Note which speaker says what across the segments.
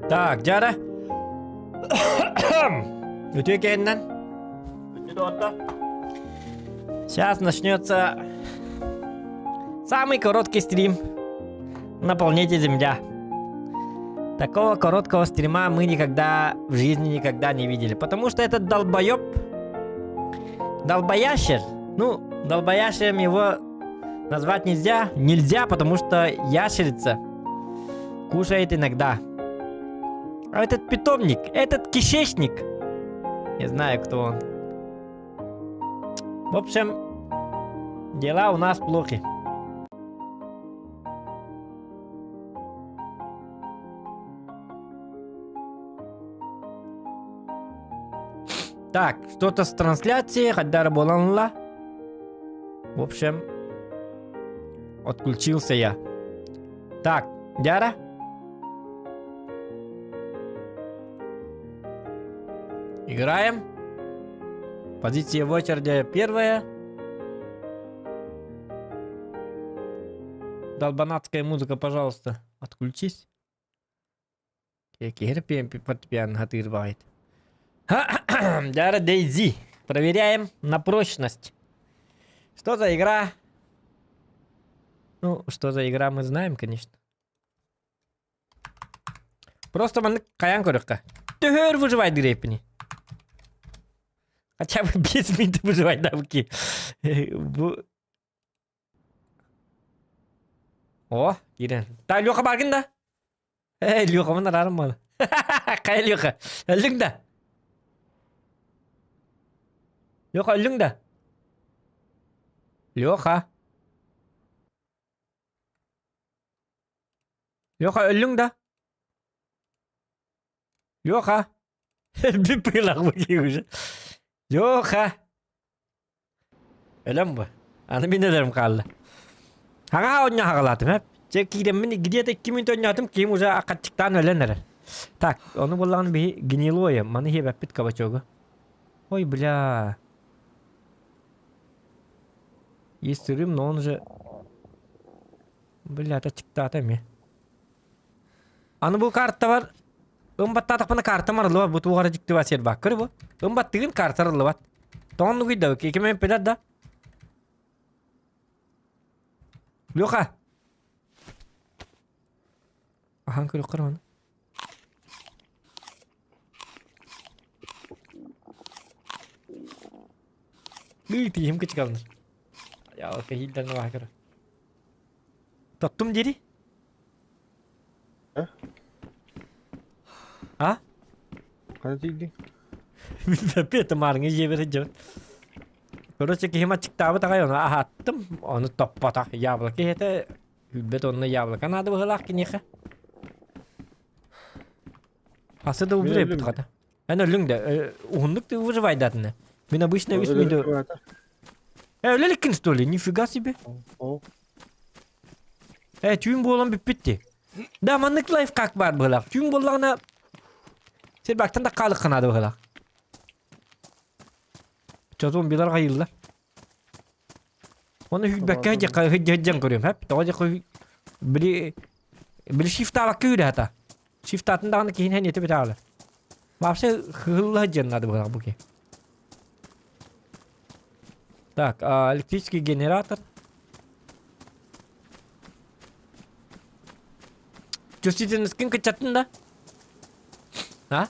Speaker 1: Так, Джара. Өте кейіннен. Сейчас начнется самый короткий стрим на планете Земля. Такого короткого стрима мы никогда в жизни никогда не видели. Потому что этот долбоеб, долбоящер, долбоящером его назвать нельзя. Нельзя, потому что ящерица кушает иногда. А этот питомник, этот кишечник, не знаю, кто он. В общем, дела у нас плохи. Так, что-то с трансляцией, Хаддар Боланла. В общем, отключился я. Так, Дяра? Играем. Позиция в очереди первая. Долбанатская музыка, пожалуйста, отключись. Дяра Дейзи. Проверяем на прочность. Что за игра? Ну, что за игра, мы знаем, конечно. Просто мы каян корюкка. Төхөр выживай дырепни. Хотя бы без минуты выживать навыки. О, кирен. Та Лёха баргын да? Лёха мына рарым малы. Кая Лёха? Өлдің да? Лёха, өлдің да? Лёха. Лёха, өлдің да? Лёха. Bir pıyılak bakıyor. Лёха. Өлем бі? Аны мен өлерім қалды. Аға ойна қағалатым, әп. Чек кейден мен где-то 2 минут ойнатым, кейін уже ақатчықтан өлен. Так, оны болған бір гнилое. Маны хеп әппет кабачогы. Ой, бля. Есть рым, но он же... Бля, это чиктата ме. Аны бұл картта бар. Умбаттатық бұны карта марылы бар. Бұты оғара жікті басер бақ. Көрі бұл? Умбаттығын карта арылы бар. Тоғын ұғыйды өке. Екемен педат да. Лёха. Ахан көрі қыры оны. Гүй тиім күчік алыныр. Ya o kehilden var kara. Tuttum diri. Ha?
Speaker 2: Kana değildi.
Speaker 1: Bilmem bir tamarın iyice vereceğim. Korotça ki hemen çıktı abi takay onu attım. Onu toppa tak yavla ki hete hübbet onunla yavla. Kanadı bu hılak ki neyse. Асы да убирай bu kadar. Ben ölüm de. Uhunduk da выживай датны. Мен обычно весь видео. Öylelikkin что ли? Нифига себе. Tüyün boğulan bitti. Damanlık life kak var bu hılak. Tüyün boğulağına... Sen baktan da kalık kanadı bu hılak. Çözüm bilir hayırlar. Onu hübbekke hıccan görüyorum hep. Doğaca koy... Bir shift alak köyde hata. Shift atından da kihin hen yeti bitalı. Vapse hıllı hıccan adı bu hılak bu ki. Так, электрический генератор. Чувствительность скинка чаттın да? А?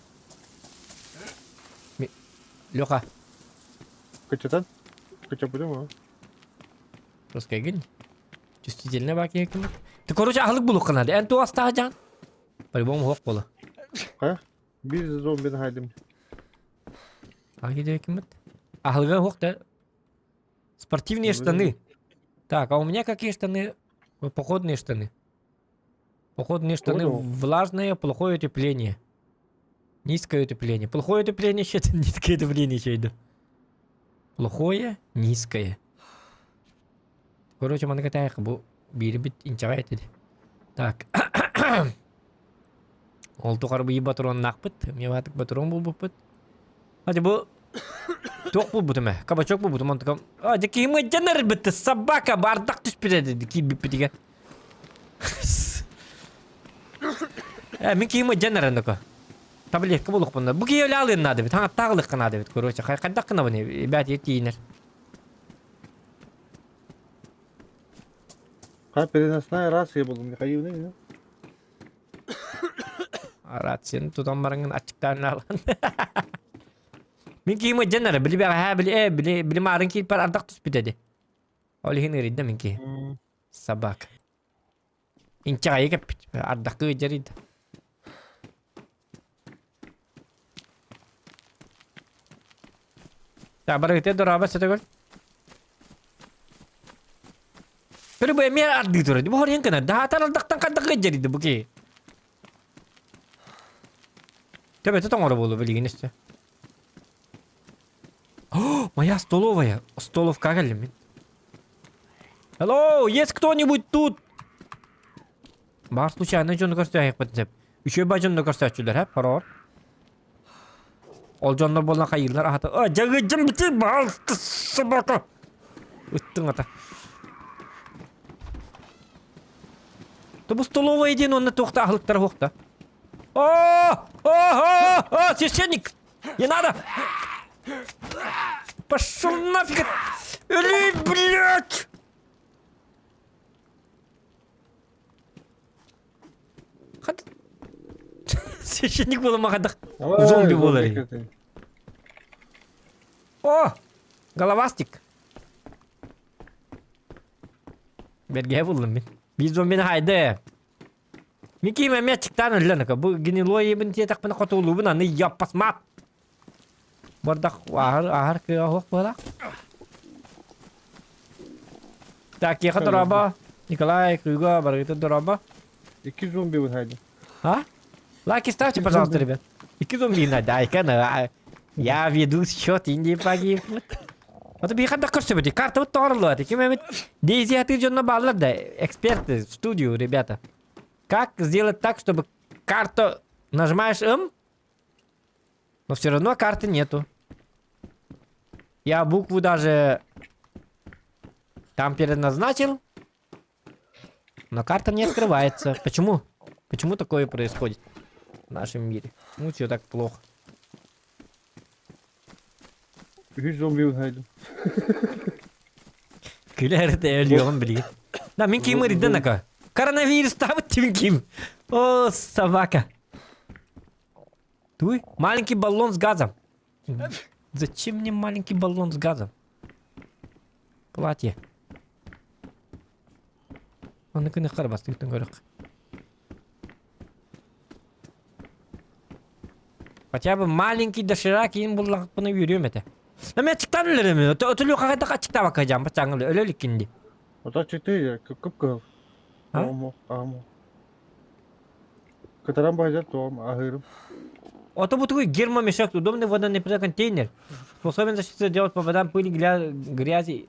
Speaker 1: Лёха.
Speaker 2: Kaçatan? Kaçabiliyor mu?
Speaker 1: Просто гень. Чувствительная баки яким. Ты короче ахлык булук канады. Энту астаган. По-любому хок болу.
Speaker 2: Ha? Bir zombiden haydim.
Speaker 1: Аги да яким. Ахлыга хок да. Спортивные штаны. Так, а у меня какие штаны? Походные штаны. Походные штаны. Влажное, плохое утепление. Низкое утепление. Плохое утепление, что-то низкое утепление еще иду. Плохое, низкое. Короче, мана катайка бу бирбит инчагайт эди. Так. Ол тухар бу батурон накпыт. Мне ватык батурон болбуппыт. Hadi bu Çok bu butum he. Kaba bu butum antakam. Hadi ki mi caner bitti sabaka bardak düspire dedi ki bir pitiga. Мен кийим жанарында ко. Таблетка булук бунда. Бу кийеле алын надо бит. Таң тагылык кына бит. Короче, кайда кына буны. Бәт етинер.
Speaker 2: Кай переносная рация болдум. Кайы не?
Speaker 1: Рацияны тутан барыңын ачыктарын алган. Мен кийим жанар били били марын кийип бар ардак түс битеди. Ол хин иридде мен ки. Собака. Инче кайы кеп ардак кыжырыйды. Ya bara gite doraba sete gol. Pero bu emir ardi tur. Di bawah yang kena. Dah tanah dak tangkat dak jadi tu buki. Tapi itu tangor bolu beli gini sih. Oh, моя столовая. Столов кагали. Hello, есть кто-нибудь тут? Бар случайно жон көрсөйек битеп. Үшөө бажон көрсөчүлөр, хэ, парор. Ол жоннор болған қайырлар ағаты. Жағы жым біті бал собака. Үттің ата. Бұл столовая дейін оны тоқта ақылықтары қоқта. О, священник! Не надо! Пошел нафиг! Или, блядь! Священник болу мақадық. Зомби болар. О! Головастик. Берге болдым мен. Biz zombini haydi. Мен кийме мячиктан өллөнөкө. Бу гнилой ебин тетак мына котулубун аны яппасмат. Бардак ахар кы охок бола. Так, я дороба. Николай, Крюга, Баргита дороба.
Speaker 2: 2 зомби вот хайди.
Speaker 1: А? Лайки ставьте, пожалуйста, ребят. И зомби надо, я веду счет, и не погибнут. Вот бы когда курсы карта вот торло, такие Дейзи отыжённо баллар, да, эксперты в студию, ребята. Как сделать так, чтобы карту нажимаешь М, но все равно карты нету. Я букву даже там переназначил, но карта не открывается. Почему? Почему такое происходит в нашем мире? Ну, все так плохо.
Speaker 2: 100 zombi вот хайди.
Speaker 1: Güler de ölüyorum bile. Da min kim ridden naka. Коронавирус там тим ким. О, собака. Туй, маленький баллон с газом. Зачем мне маленький баллон с газом? Платье. Он не харбас, ты там говоришь. Хотя бы маленький доширак им был лапаны yürüyorum это. На меня çıktan ölürüm. Ötülü kakada kaçıkta bakacağım. Bıçağın ölülük indi.
Speaker 2: O da çıktı ya, kıpkırıl.
Speaker 1: Ha?
Speaker 2: Tamam. Катарам байжат, тоғам, ахырым.
Speaker 1: Это вот такой гермомешок, удобный водонепрозрачный контейнер. Способен защититься делать по водам, пыли, грязи.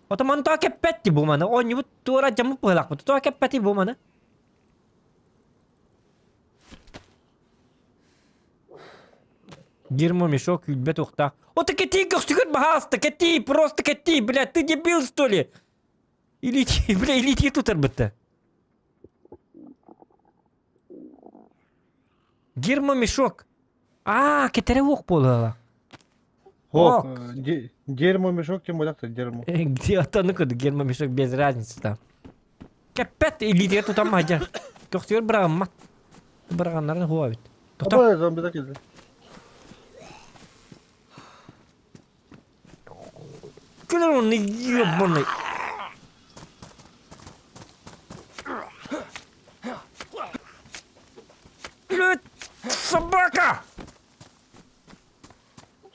Speaker 1: Это man то кепетти бумана. Он не вот тура джаму пылак, вот то кепетти бумана. Гермомешок, бет ухта. Вот кати, как стикет бахаста, кати, просто кати, блядь, ты дебил что ли? Или ты тут арбата? Гермомешок. Кетере ок болала.
Speaker 2: Ок, дерьмо-мешок, тем более, дерьмо.
Speaker 1: Где-то, ну-ка, гермомешок без разницы там. Капет, или ты там мадя. Тохтер брама. Брага, наверное, хуавит.
Speaker 2: Абай, зомби так иди.
Speaker 1: Когда он ебаный. Блядь, собака!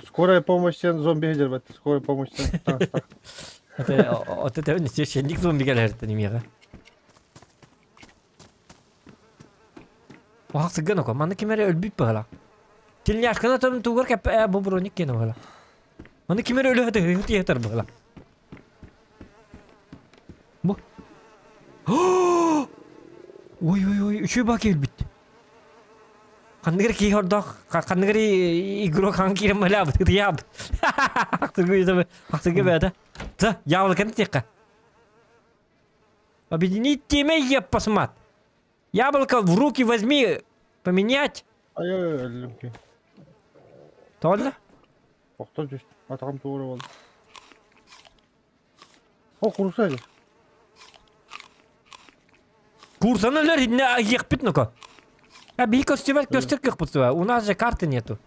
Speaker 2: Скорая помощь, зомби гидер, бат. Скорая помощь,
Speaker 1: Вот это не священник зомби галерта не мира. Вахсы гэнука, мана кемере өлбүп бала. Тилняш кана там тугар кеп боброник кена бала. Мана кемере өлөдө өтөтөр бала. Бу. Ой, үшөө бак элбит. Кандыр ки хордох, кандыр игро канкирем малаб, тияб. Ахтыгы бада. За, явыл кен текка. Объединить теме еп посмат. Яблоко в руки возьми, Поменять?
Speaker 2: Ай-ай, әлімке.
Speaker 1: Толла?
Speaker 2: Оқтап жүст. Атағым туғыры болды. О, құрысайды.
Speaker 1: Курсаналар не ехпит, ну-ка. А бейка стебать көстіркіх бұтсыва. У нас же карты нету.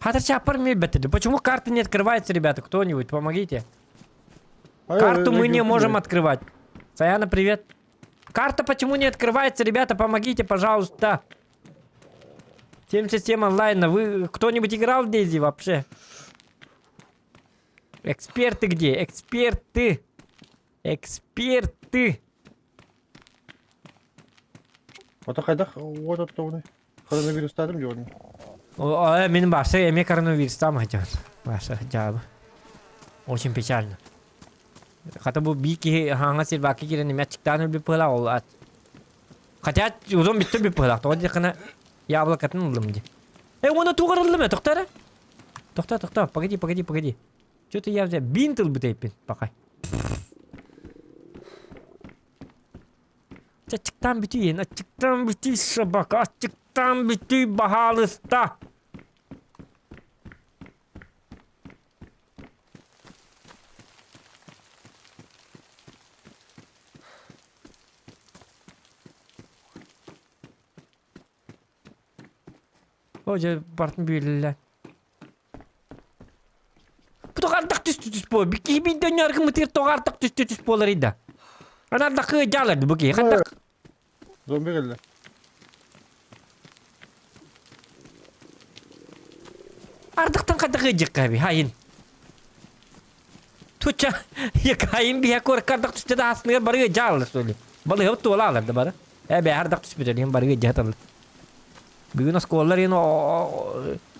Speaker 1: Хатыр чапар мне бетеді. Почему карты не открываются, ребята? Кто-нибудь, помогите. Карту мы не можем открывать. Саяна, привет. Карта почему не открывается, ребята? Помогите, пожалуйста. 77 онлайна. Вы кто-нибудь играл в Дейзи вообще? Эксперты где? Эксперты. Эксперты.
Speaker 2: Ата қайдақ? Вот оттауыны. Коронавирус тадым жауын.
Speaker 1: Мен башы эме коронавирус там хотят. Башы жабы. Очень печально. Хотя бы бики ханга сирваки кирен эме чиктан би пыла ол ат. Хотя узон битті би пыла. Тоғады қана яблокатын ұлым де. Оны туғырылды ме? Тоқтары? Тоқта. Погоди. Что-то я взял. Бинтл бы тейпин. Пока. Açıktan bitiyor. Açıktan bitiyor sabah. Açıktan bitiyor bahalısta. Hoca partın büyülüler. Bu da artık tüs bu. Bir ki bir döner ki mıtır to artık tüs bolarıydı. Ana da kıyalardı bu ki. Hatta
Speaker 2: Zombi geldi.
Speaker 1: Ardaktan kadar gıcık abi hain. Tuça ya hain bir yakor kardak tüste de aslında barıya jarlı söyle. Balı hep tuğlalar da barı. Be ardak tüste de barıya jatal. Bugün sekolah ini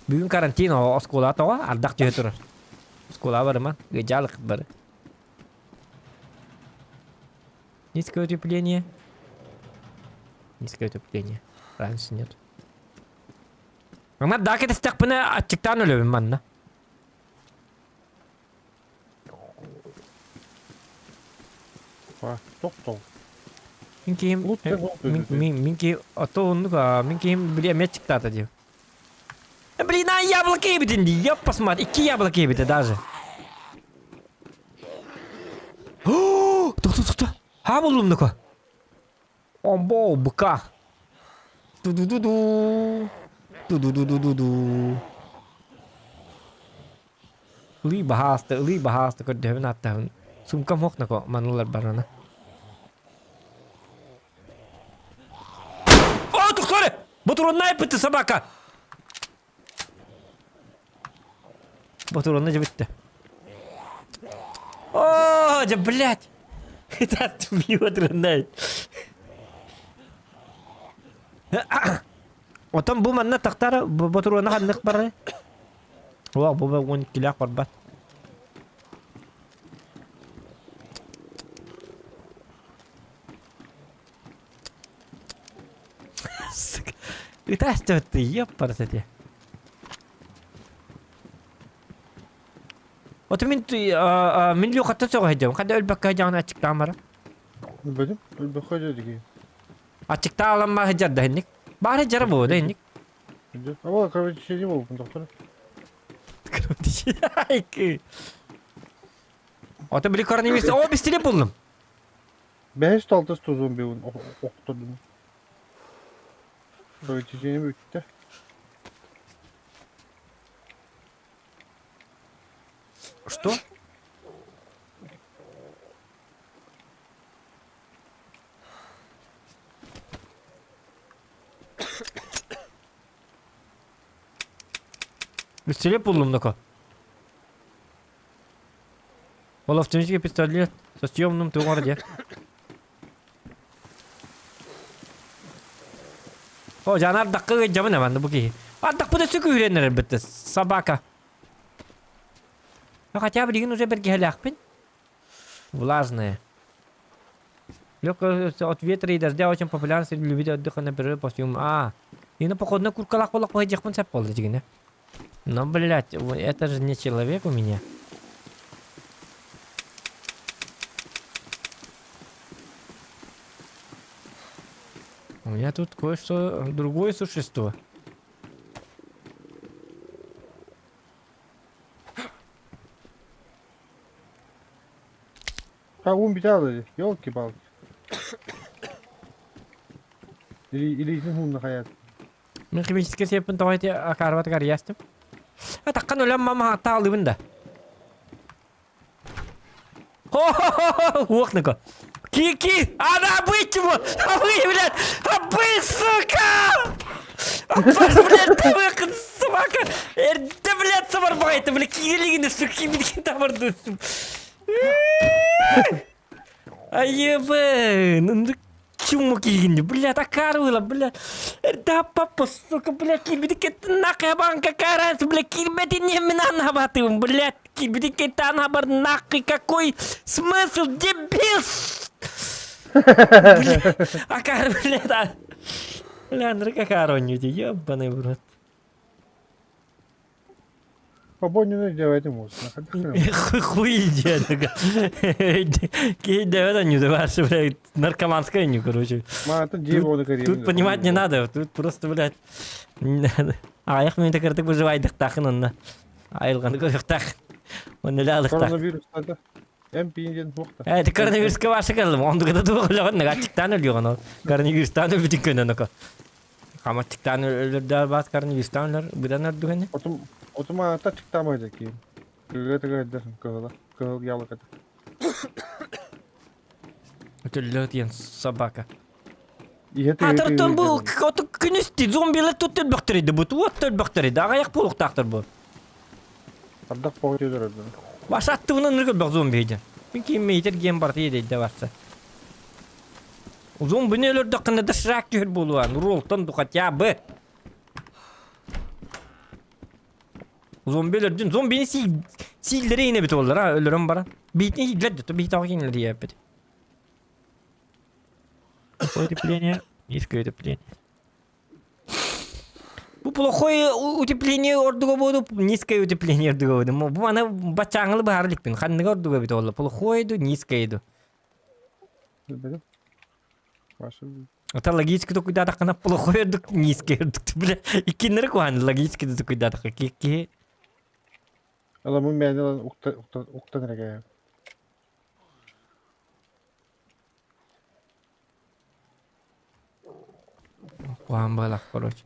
Speaker 1: bugün karantina sekolah tahu ardak jatur. Sekolah var mı? Gıcalık barı. Низкое утепление. Низкое утепление. Раньше нет. Ama daha kötü stakpını açıktan ölüyorum ben de.
Speaker 2: Тоқтау.
Speaker 1: Минки отонуга, минки бля мяч çıktı diyor. Блин, а яблоко ебитин ди. Я посмотри, 2 яблоко ебиты даже. Тук. Ha buldum nuko. Ombo bıka. Du. Li bahasta ko devin attahun. Sumkam hok nako manular barana. О, тук Батуронна bitti собака. Батуронна же bitti. О, да блядь. Это бьет Ренай. Отам бу манна тахтара батуронна хаднык бары. Ва бу 12 килак бар бат. Это что ты ёпарса те. Вот من لو خدت سوى هجوم خد البك هجوم أشيك تامرة
Speaker 2: Benim bakacağız ki.
Speaker 1: أشيك تالم ما هجر ده هنيك بعد هجر بو ده هنيك
Speaker 2: Ama kahve şey değil mi bu doktor?
Speaker 1: Ayık. O da bir koronavirüs. O bir stili buldum.
Speaker 2: 5 altı zombi okturdum. Böyle çiçeğini büyüttü.
Speaker 1: Что? Быстрее буldum Нако. Ол автоматический пистолет со съемным товаром. О, жанар даққыға жамын аманды бұл кей. Ардақ бұда сөкі үйренер бітті, собака. Но хотя бы один уже бергеляк пин. Влажная. Легкая от ветра и дождя очень популярна среди любителей отдыха на природе по всему. И на походной куркалах полок по этих концеп полдочки, но, блядь, это же не человек у меня. У меня тут кое-что другое существо.
Speaker 2: Как ум битал, елки-палки. Или ум на хаят.
Speaker 1: Мен химический сепін тоғайты акарват кариястым. Таққан өлем мама тағылы бында. Хо-хо-хо-хо! Ки! Ана, быть его! Вы, блядь! Вы, сука! Блядь, ты выход, собака! Да, блядь, собарбай! Ты, блядь, кирилигины, суки, блядь, там ордусым. Аебе! Ну, чему кирилигины? Блядь, акарвыла, блядь! Да, папа, сука, блядь, кибидикет нахуй банка карас, блядь, кирбети не меня набатываем, блядь! Кибидикет набор нахуй, какой смысл, дебил! Бля, акар, блядь, Леандр, как аронюти, ёбаный в рот.
Speaker 2: Побольно делайте мозг.
Speaker 1: Хуй дедуга. Кей давай не давай, блядь, наркоманская не, короче.
Speaker 2: Мата дерево на коре.
Speaker 1: Тут понимать не надо, тут просто, блядь, не надо. Аяқ мен тәкіртік выживайдық тақын онна. Айылғанды көрек тақ. Оны лялық тақ.
Speaker 2: Коронавирус тады. Эмпинден вокта.
Speaker 1: Это коронавирусқа башы кәлім. Онды қыда туғылаған, ачықтан өліған ол. Коронавирустан өлбітін көнен оқа. Қаматтықтан өлірдер бат коронавирустан өлір. Бұдан өлдігіне.
Speaker 2: Отыма та çıktamайды ki. Кыгыты кыдырсың кыгыла. Кыгыл ялы кыды.
Speaker 1: Өтілі өтген собака.
Speaker 2: Атыртын
Speaker 1: бұл күністі зомбилер тут өлбіқтіреді бұт. Вот өлбіқтіреді. Ағаяқ болық тақтыр бұл.
Speaker 2: Абдақ поғы тедір өді.
Speaker 1: Башатты бұнан өлбіқ зомбейді. Мен кейін мейтер ген бар дейді барса. Зомбini өлірді қынады шырақ көр болуан. Ролтан дұқат ябы. Зомбилерден зомбини силдері ene bit oldular ha ölürüm bara. Bitni hidlet tuttu bit ağa inler diye yapıdı. Какое утепление? Низкое утепление. Bu плохое утепление ордуга болду, низкое утепление ордуга болду. Bu ана бачаңылы барлык бин. Ханныга ордуга бит олду. Плохое ду, низкое ду.
Speaker 2: Білдім. Башы.
Speaker 1: Это логически то куда так она плохое ду, низкое ду. Бля, икинер куан логически то куда так ки.
Speaker 2: Аламын мәні ұқтан рәге.
Speaker 1: Куан балак, короче.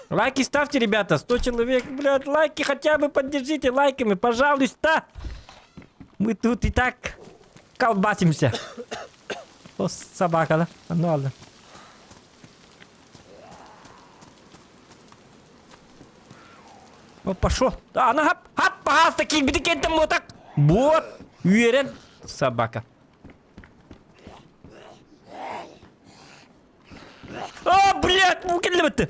Speaker 1: Лайки ставьте, ребята, 100 человек, блядь, лайки хотя бы поддержите лайками, пожалуйста. Мы тут и так колбасимся. О, собака, да? Ну ладно. О, пошел. Да, ну хап, пожалуйста, кибидикет там вот так. Вот, уверен, собака. О, блядь, мукель ты.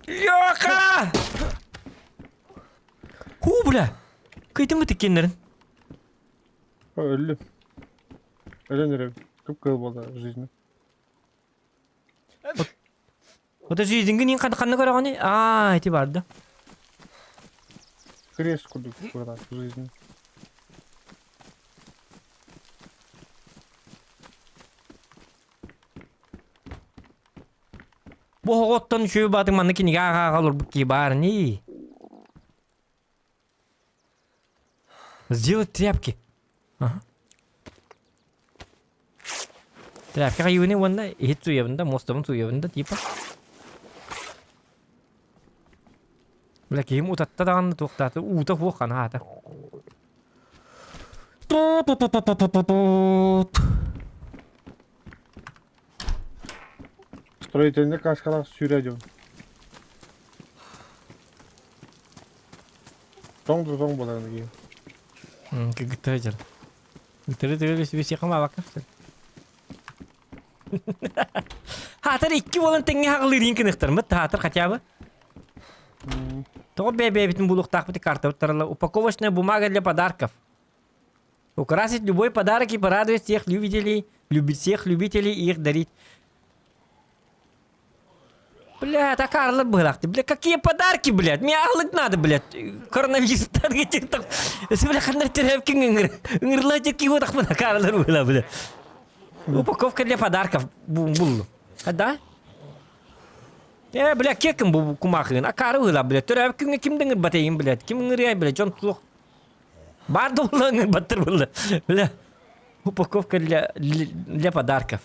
Speaker 1: Йоха! Ху, бля! Кайда мы такие,
Speaker 2: Өлі. Өлен рәге. Көп көл болды жизни.
Speaker 1: Вот жизньге нин қанды көрағаны? А, эти бар да.
Speaker 2: Крест күрдік көрді жизни.
Speaker 1: Бұл оттан үшеу батың манны кенеге аға қалыр бұқки бар, не? Сделать тряпки. Ага. Тряпки қайуыны онда ет суябында, мостабын суябында, типа. Бля, кейім ұтатта дағанды тоқтаты, ұта қоқан ата.
Speaker 2: Строительінде каскалақ сүйрәді. Тоңды болағында кейін.
Speaker 1: Как гтайдер. Гтайдер весе қама баққаштыр. Хатыр 2 болын теңге хағылы ринкін ұқтыр мұт, хатыр қатябы? То бебе-бебитін бұлықтақ біті карта ұттарылы. Упаковочная бумага для подарков. Украсить любой подарок и порадовать всех любителей их дарить. Блядь, а Карлар быхлақты. Блядь, какие подарки, блядь. Мне ахлык надо, блядь. Коронавирустан geçirdim. Böyle kanlar terapkin ыңырлать киво так мына Карлар быхла, блядь. Упаковка для подарков. Буллу. Да? Блядь, кекім бұл кумақын. А кары быхла, блядь. Терапкин кимдің ыңырбатайын, блядь. Ким ыңыряй, блядь. Жон тұлық. Барды бұлла ыңырбаттыр бұлла. Блядь. Упаковка для подарков.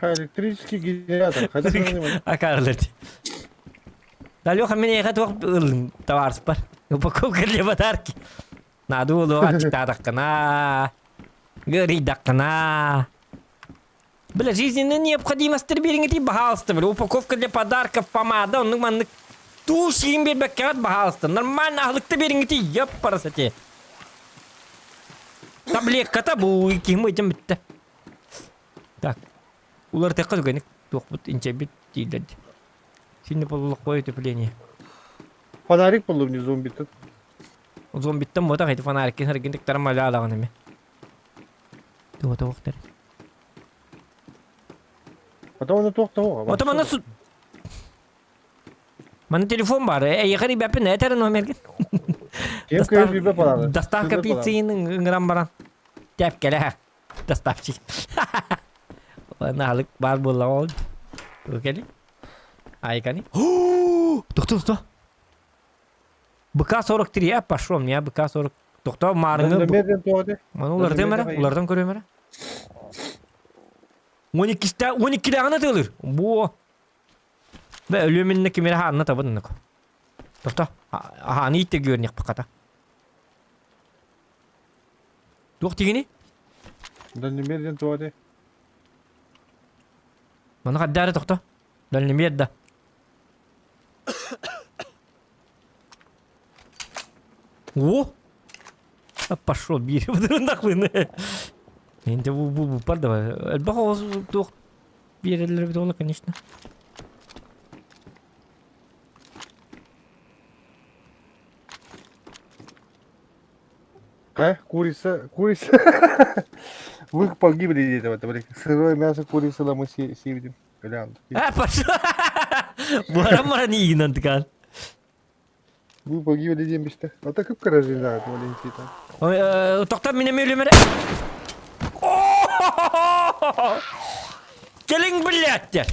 Speaker 2: Электрический генератор. Хотя бы
Speaker 1: А Карлар. Да, Леха, меня я готов товар спар. Упаковка для подарки. Надо было отчитаться. Говорить дакана. Бля, жизненно необходимо стриберинги, пожалуйста, бля. Упаковка для подарков, помада, ну man туши им бекат, пожалуйста. Нормально, ахлык беринги, ёп, парасоте. Таблетка табу, и кем этим битте. Так. Улар текка дүгенек, тоқпыт инчебит дейдеді. Сильно полулық қой өтепление.
Speaker 2: фонарик был внизу зомби тут.
Speaker 1: Зомбиттен бота қайты фонариккен сәргендіктері малі алаған еме. Тоғыта оқтар.
Speaker 2: Потом он тух того.
Speaker 1: Ота мана су... Мана телефон бар, еқари бәпін әтәрі номерген.
Speaker 2: Кем кем бибе парады.
Speaker 1: Доставка пиццейін ыңыран баран. Тәп кәлі. Доставчик. Нағылық бар болла ол. Өкелі. Айкани. Тоқта. БК-43, пошел, мне БК-40. Тоқта, марыңы.
Speaker 2: Медленно туады.
Speaker 1: Мана улардан мәрі, улардан көрі мәрі. 12 лағына тылыр. Бұ. Бә өлеменіне кемері хағына табыдын. Тоқта, хағаны итті көрінек бұқата. Тоқ дегені?
Speaker 2: Медленно туады.
Speaker 1: Мана қаддары тоқта. Дальнемедді. О! Пошел, бери. Нахуй. Енді бұл бар давай. Әлбаға осы тоқ берелер беді ола, конечно.
Speaker 2: Курица. Вы погибли где-то в этом. Сырое мясо курицы мы съедим. Глянь.
Speaker 1: Пошел. Бара не игнан ткан.
Speaker 2: Вы погибли где-то. А так как разжигают маленькие там.
Speaker 1: Тоқтап мене мөлемері. Келің білеттер.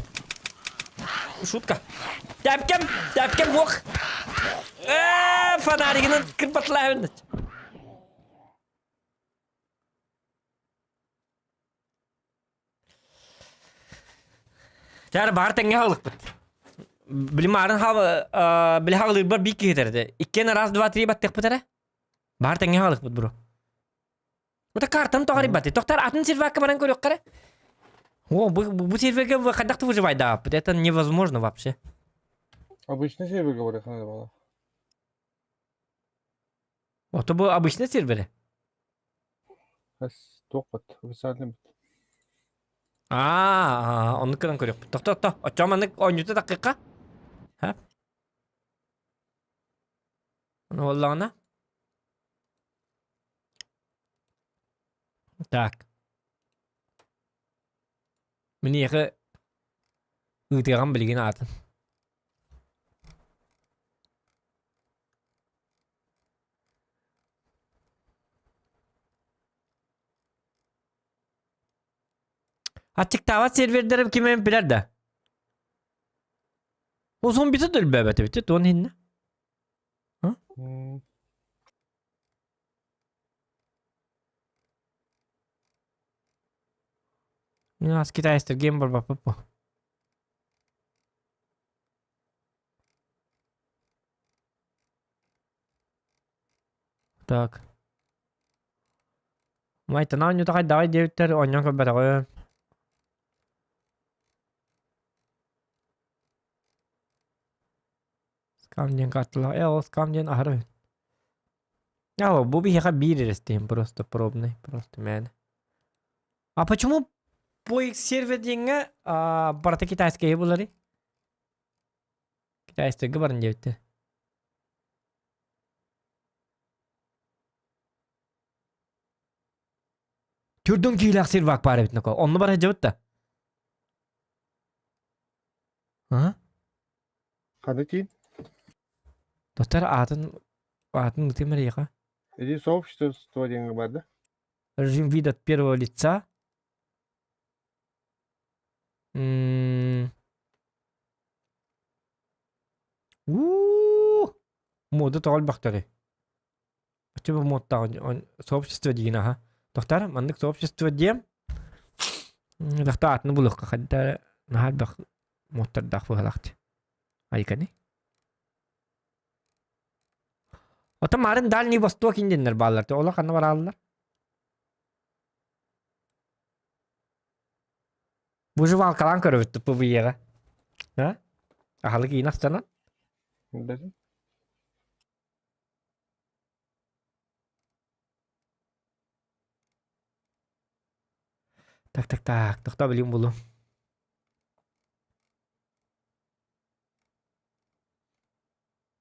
Speaker 1: Шутка. Тәпкем оқ. Фонаригінің кірпатылай. Тәрі бар тәңге халық бұд. Білім арын білі халық бар бейкі кетерді. Иккен раз, два, три баттық бұд әрі? Бар тәңге халық бұд, бұру. Бұда картан тоғары баты. Тоқтар атын сервакка баран көрек қары? О, бұл сервакка қаддақты выживай, да. Это невозможно вообще.
Speaker 2: Обычный сервер, говорят, надо было.
Speaker 1: Это был обычный сервер.
Speaker 2: Тоқпат, официальный.
Speaker 1: Оны кірін көрек. Тоқта. Очаманы ойнюты дақиқа? Ха? Оны олағына? Так. Мені еқі ұйтыған білген атын. Açıktava serverlerim kime bilir de. O son bizi de bebete bitti. Don hinne. У нас китайский геймбор папа. Так. Майте на ню такай давай девтер оньон ко бетагы. Скамден катла. Скамден ахры. Бу бихека биререстим просто пробный, просто мен. А почему по их серверденге барата китайские булары? Китайский говорен девтер. Türdün kiylak servak bari bitne ko. Onu bara jawt da. Ага.
Speaker 2: Ханатин.
Speaker 1: Достар атын ытымыр яка.
Speaker 2: Эти сообщество деген бар да.
Speaker 1: Режим вида от первого лица. Моды тоғал бақтары. Өтебі модтағы сообщество деген аға. Тоқтар, мандық сообщество дем. Дақта атыны бұлыққа қадда нахал бақ модтардақ бұғалақты. Айканы. Ота марын Дальний Восток инденлер баллар. Ола қаны бар алылар. Бұжы валқалан көріпті пұвыйеға. Ағалы кейін астана.
Speaker 2: Даже.
Speaker 1: Так. Тоқта білем бұлу.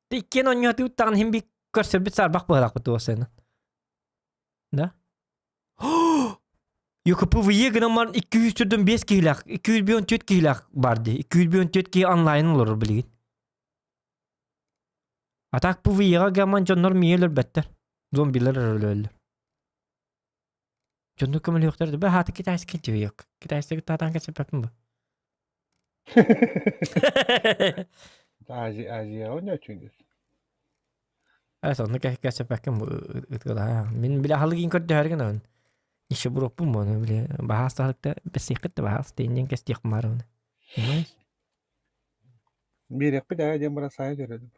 Speaker 1: Тиккен он яты уттаған хем бик көрсір біт сарбақ бұғылақ бұты осыны. Да? Йока пұвые гынамар 200-ден 5 кейлақ, 214 кейлақ барды. 214 кей онлайн олар білген. Атақ пұвыеға гаман жонлар мейелер бәттер. Зомбилер өлі. Жонлар көмілі өқтірді. Бә хаты китайсы кетті өйек. Китайсы татан кәсіп әпім бұ.
Speaker 2: Азия он очень.
Speaker 1: Сонны кәсіп әкім ұтқыда. Мен біле халы кейін көрді әрген өн. Еще бұрық бұм оны біле. Бағасталықта бәсейқітті бағас дейінен кәстек құмар оны.
Speaker 2: Берек bir daha demura sahaya dönedim.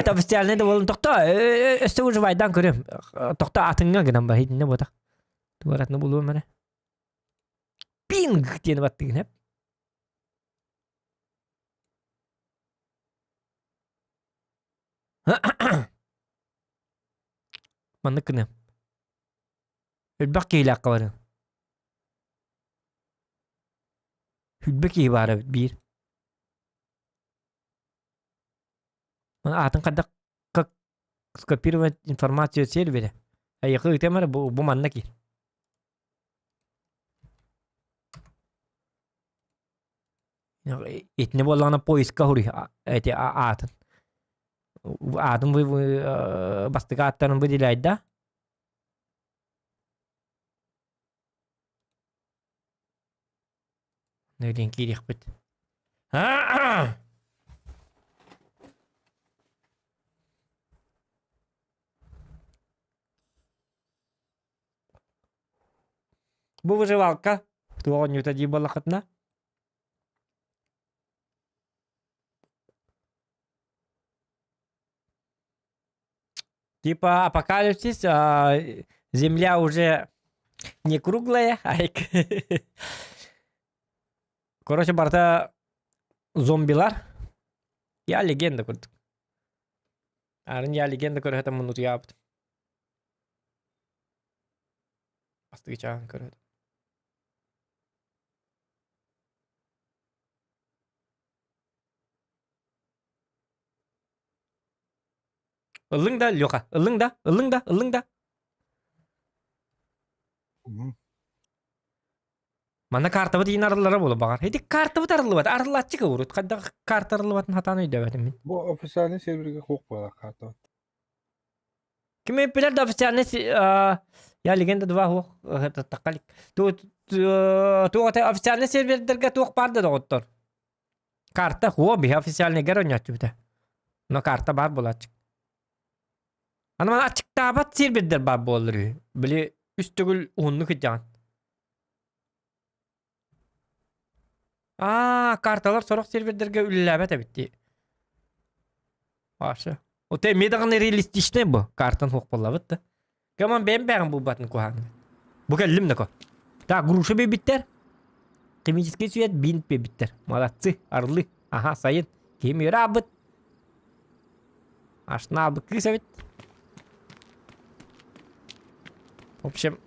Speaker 1: Tabi stjärnede bollen toqta öste vaydan körüm. Toqta atınga gınan ba hidine boda. Tuvaratını bulurum mene. Ping diye battın hep. Manlık kınım. Ölbak keylak kavarın. Hülbek iyi bari bir. Атын қадда скопировать информацию сервере. А яқы темір бұл манна кер. Етіне болғаны поиска хури әте атын. Атын бастыға аттарын бұдилайды да. Нөлен керек бұд. Бұл выживалка. Туған юта ди балақытна. Типа апокалипсис, земля уже не круглая, короче, барта зомбилар. Я легенда көрдік. Арын я легенда көрді, это мұнут япты. Астығы чағын көрді. Illing da, Lyoka. Illing da. Мана карта бит арыллары болу багар. Эти карта бит арылы бат. Арылатчы көрөт. Кайда карта арылы батын хатаны өйдө бат мен.
Speaker 2: Bu ofisyalный serverге хук бала карта.
Speaker 1: Киме пилер да официальный я легенда 2 хук это такалик. То это официальный сервердерге тук барды да оттор. Карта хуо би официальный геронячы бит. Но карта бар болачык. Аны мана ачыктабат сервердер бар болдур. Биле үстүгүл онну кыжан. Карталар сорок сервердерге үлләбәт битти. Ашы. O te medağın realistik bu. Kartın hok bollavat da. Kaman ben bu batın kuhan. Bu kellim ne ko. Ta gruşa be bitter. Kimический свет бинт be bitter. Молодцы, орлы. Ага, sayın. Kim yürü abıt. Ашна абыт кысавит. В общем,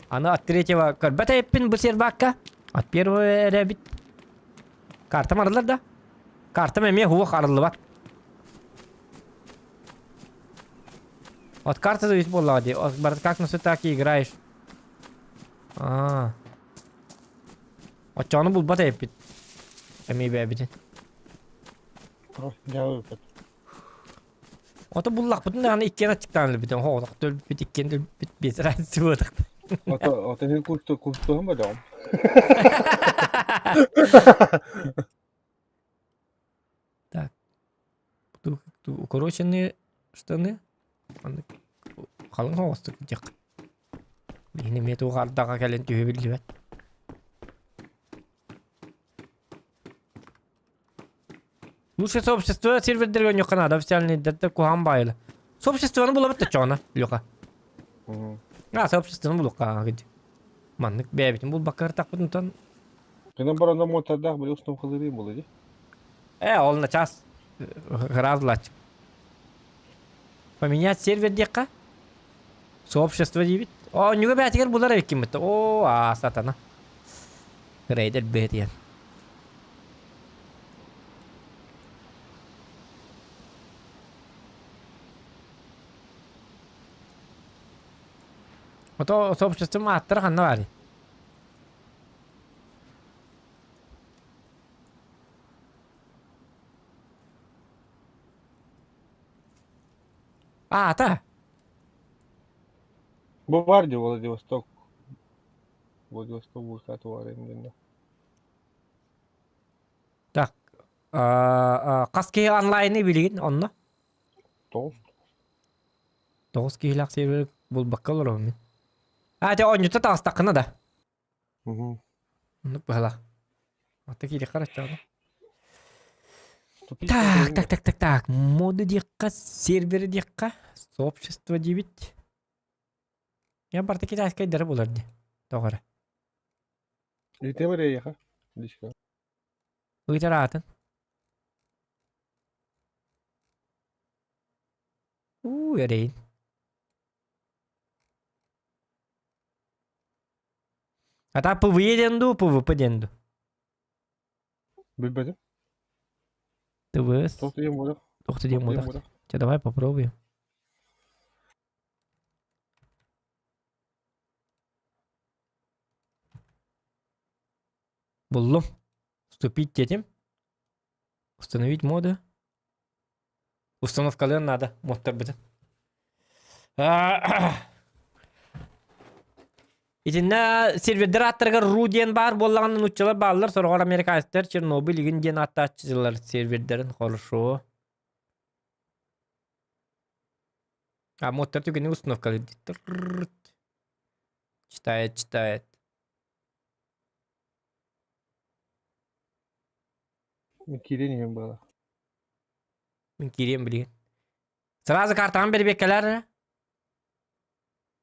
Speaker 1: она от третьего карбата еппин bu сервакка. От первого ребит. Карта марылар да. Карта меме хуох арылы бат. От карты зависит боллади. Как на так и играешь. Açanı bul bata hep bit. Emi be bitin.
Speaker 2: Ya öpet.
Speaker 1: Ota bullak bütün yani ikkene çıktan bitin. Ho tak döl bit ikken döl bit bir ray sıvıdık.
Speaker 2: Ota ne kustu hem adam.
Speaker 1: Так. Укороченные штаны. Аны қалың хавастык жак. Мені мет уғардаға кәлен түйе білді бәт. Лучше сообщество сервердерге не канада официальный дата кухан байлы. Сообществоны була бітті чоғына, Лёха. Сообществоны бұлыққа ғыды. Маннык бәбетін бұл бақыр тақ бұтынтан.
Speaker 2: Кынан баранда монтардағы бір ұстым қылырым болды,
Speaker 1: Ол на час. Разлач. Поменять сервер дека? Сообщество дейбіт. Нюга бәтігер бұлар әвеккен бітті. Сатана. Рейдер бәтіген. Ото сообщество аттыр қанна бәрі. Ата.
Speaker 2: Bu var diyor Vladivostok. Vladivostok bu saat var emrinde.
Speaker 1: Так. Қас кей онлайны білген, онна?
Speaker 2: Tost.
Speaker 1: 9 кейлақ сервер бұл баққа олар омен. Те ойнюта тағыстаққына да. Нүк бағала. Ата кейді қарачағына. Так. Моды декқа, сервері декқа, сообщество дебит. Я барта кейді айскай дәрі боларды. Тоғары.
Speaker 2: Лите var ya ha. Dişka.
Speaker 1: Ұйтар атын. Ерейін. Ата PvE денду, PvP денду.
Speaker 2: Bilmedim.
Speaker 1: ТВС.
Speaker 2: Tostu yem olur.
Speaker 1: Тоқты дем одақ. Давай попробуем. Буллум. Вступить детям. Установить моды. Установкалар надо. Модтар бітін. Итинна сервердер аттырға руден бар болағанын ұтчылар балылар. Сорғар американистер Чернобыль егін ден аттачылар сервердерін қоршуы. Модтар түгені установкалар дейді. Читает.
Speaker 2: Kireniyorum böyle.
Speaker 1: Мен кирем білген. Сразу картаан бері беккелер.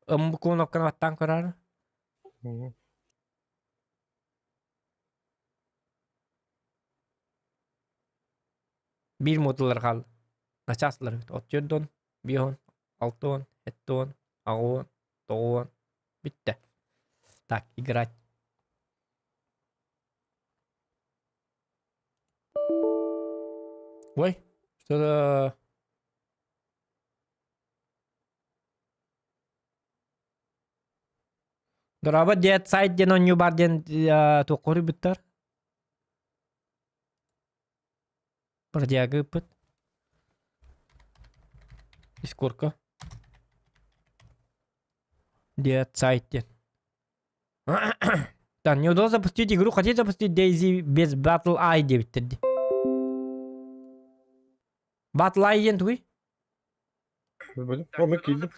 Speaker 1: Бұл кнопканы аттан көрар. Bir modlar қалды. Начаслар. От 4-дон, 5-дон, 6-дон, 7-дон, 6-дон, 9-дон. Бітті. Так, играть. Ой, что-то... Дораба дед сайт ден он бар ден тоқори біттар. Бір диагы бұт. Дискорка. Дед сайт ден. Так, неудобно запустить игру. Хотите запустить Daisy без Battle Eye деп біттерді. Battle Eye ден туй?
Speaker 2: Bilmedim. Ama kildim.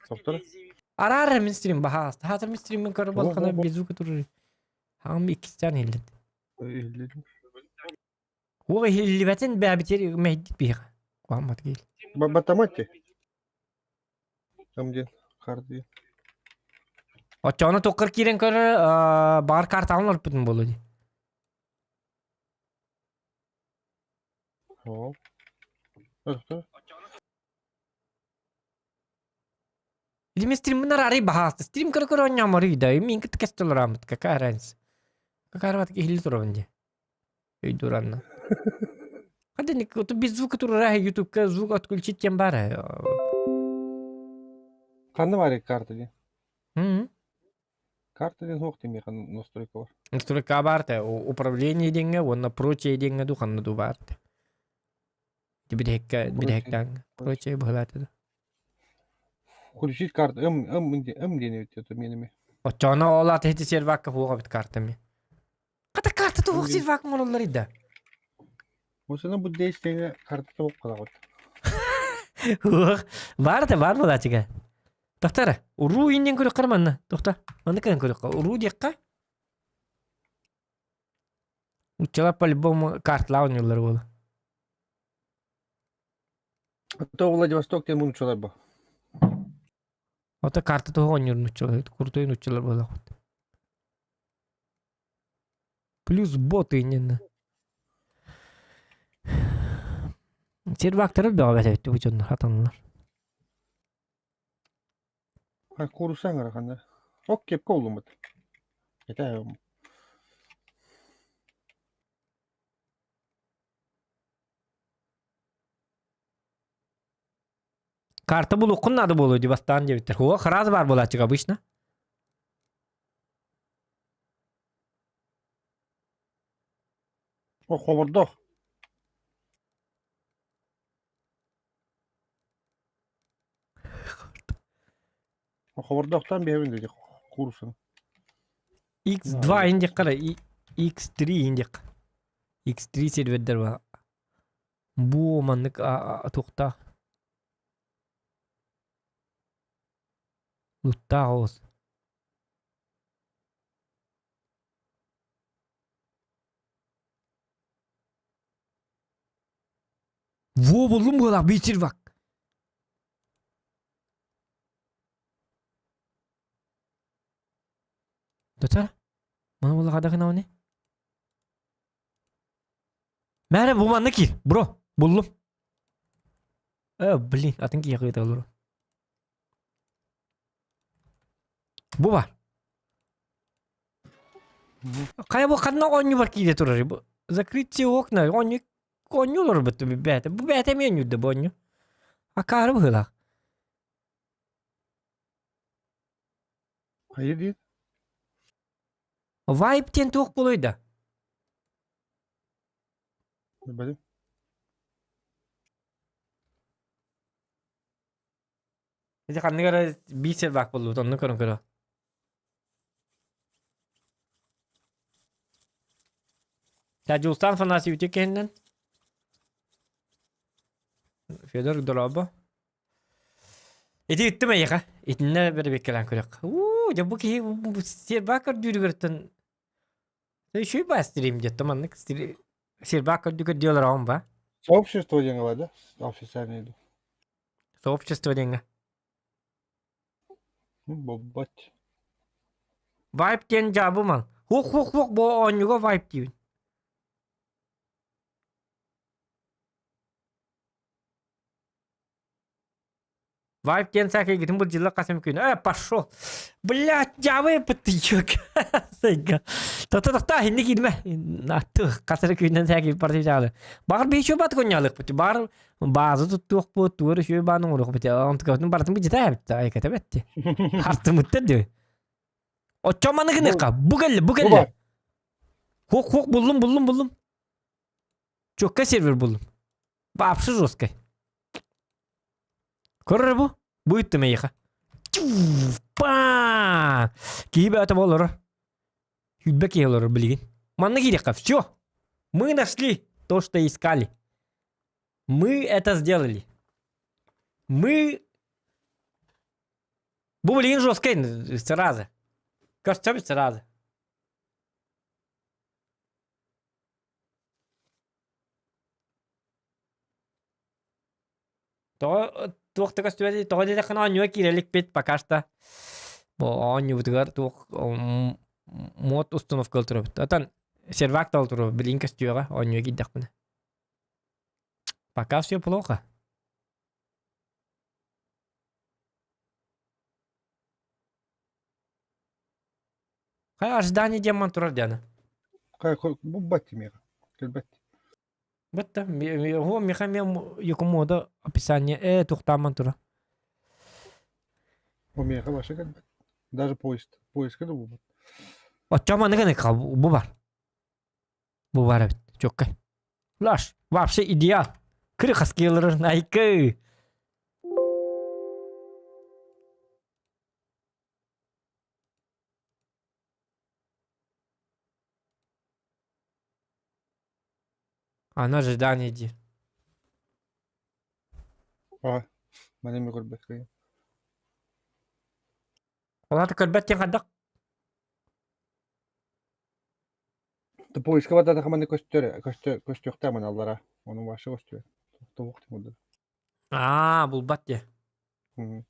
Speaker 2: Softları.
Speaker 1: Арар мен стрим бағасты. Хазыр мен стриммен көріп алқана безу көтірі. Хағым 2 тән елден.
Speaker 2: Elledim.
Speaker 1: Оғы елібәтін бәбітер мәйдіп бейға. Қуамат кейл.
Speaker 2: Батаматти. Там где карты.
Speaker 1: Отчауны тоқыр керен көрі бар карталын ұрып бүтін болу де.
Speaker 2: О. Это.
Speaker 1: Или стримнер ари бахаста. Стрим көрі ойнамары да. Мен кіт кәстілер амыт. Какая разница? Какая разница? Хилі тұравынде. Үй дуранна. Хады не без звука турара YouTube-ка звук отключить тем бара.
Speaker 2: Kandı var ya kartı diye.
Speaker 1: Hı.
Speaker 2: Карта ден хоқ демей қан настройка бар.
Speaker 1: Настройка барты. Управление деньги, онна прочее деньги ду ханна ду барты. Bir hekten прочее бахлаты.
Speaker 2: Включить карту. Ден өтеді меніме.
Speaker 1: Очона олат хети сервакка хуга бит картами. Ката карта тух сервак монолар ида.
Speaker 2: Осына бұл дейстегі карта тоқ қала қойды.
Speaker 1: Бар болачыга. Тоқтар, уру инден көрөк карманна. Тохта. Манда кан көрөк. Уру декка. Учала по-любому картлау нюллар болу.
Speaker 2: То Владивосток тен мұны чолар ба.
Speaker 1: Ота карта тух онюр нучалар. Куртой нучалар болу. Плюс боты инен. Сервактары бәгә бәтә бит учоннар хатанлар.
Speaker 2: Курусаң арақанда. Ок кеп қолым бұд. Етәйім.
Speaker 1: Карта булу куннады болу ди бастан дебиттер. Хуа хараз бар болачык обычно.
Speaker 2: О, хобырдоқ. Хобырдоқтан бейбін деді курсын.
Speaker 1: X2 индек кара, X3 индек. X3 сервердер бар. Бу маннык тукта. Лутта оз. Во булдум була битирвак. Дотар? Мана була када кына оны? Мәре бу манны кир, бро. Булдум. Блин, атын кия кыйта олор. Бу бар. Кая бу кадна оню бар киде турар. Закрыть все окна, оню лор бит бәте. Бу бәте мен юдды бу оню. Акары была.
Speaker 2: Қайыр дейді?
Speaker 1: Вайптен тоқ болойда.
Speaker 2: Білім.
Speaker 1: Эти ханныгара бисер бак болду, тонны көрөн көрө. Тажулстан фанасы үтө кенден. Федор Дорабо. Эти үттүмө яка. Итинне бир бекелен көрөк. Я бу ки сербакар дүргөртөн. Шүй ба стрим жетти маннык сербакар дүргөр диyorlar он ба.
Speaker 2: Сообщество ден алады. Официальный ду.
Speaker 1: Сообщество денге.
Speaker 2: Боббат.
Speaker 1: Vibe тен жабы ман. Хук бо онюга vibe дейбин. Vibe тен саке гитим бул жылы касым күн. Пошел. Блядь, жабы бытыйок. Сайга. Та хинди кидме. Натты касыр күнден саке парти жалы. Бар бейшо бат конялык бути. Бар базы туттук бу тур шөй баның урук бути. Антыкатын бартын бу жита бит. Айката бетти. Арты муттер ди. Очоманы гыныкка. Бугелле. Хук булдум. Чокка сервер булдум. Бапшы жесткой. Көрөр бу? Бу үттүмө яка. Па! Кийбе ата болор. Хүббек елор билген. Манны кирека. Всё. Мы нашли то, что искали. Мы это сделали. Мы... Бу билген жесткой сразу. Кажется, сразу. То туохтага стуэди то деде кана онюа кирелик бит пока что. Бо оню бутгар туох мод установка олтурабыт. Атан сервак олтурабыт билинка стуэга онюа гиддак мына. Пока все плохо. Хай ожидание демон турар дяна.
Speaker 2: Боббат мега. Келбет.
Speaker 1: Бетта, его мехамем якомода описание тухтаман тура.
Speaker 2: О мега башы келбет. Даже поезд. Поезд кеді боббат.
Speaker 1: Отчама не кал bu var. Bu var evet. Çok kay. Лаш, вообще идеал. Кырхас келер найкы. Ана ожидание иди.
Speaker 2: Ага. Мене ми көрбөт кайы.
Speaker 1: Олаты көрбәт тен кадак.
Speaker 2: Тупо искавата да хаманы көстөктө мен аллара. Onun başı көстө. Товук тимуду.
Speaker 1: Бул бат те.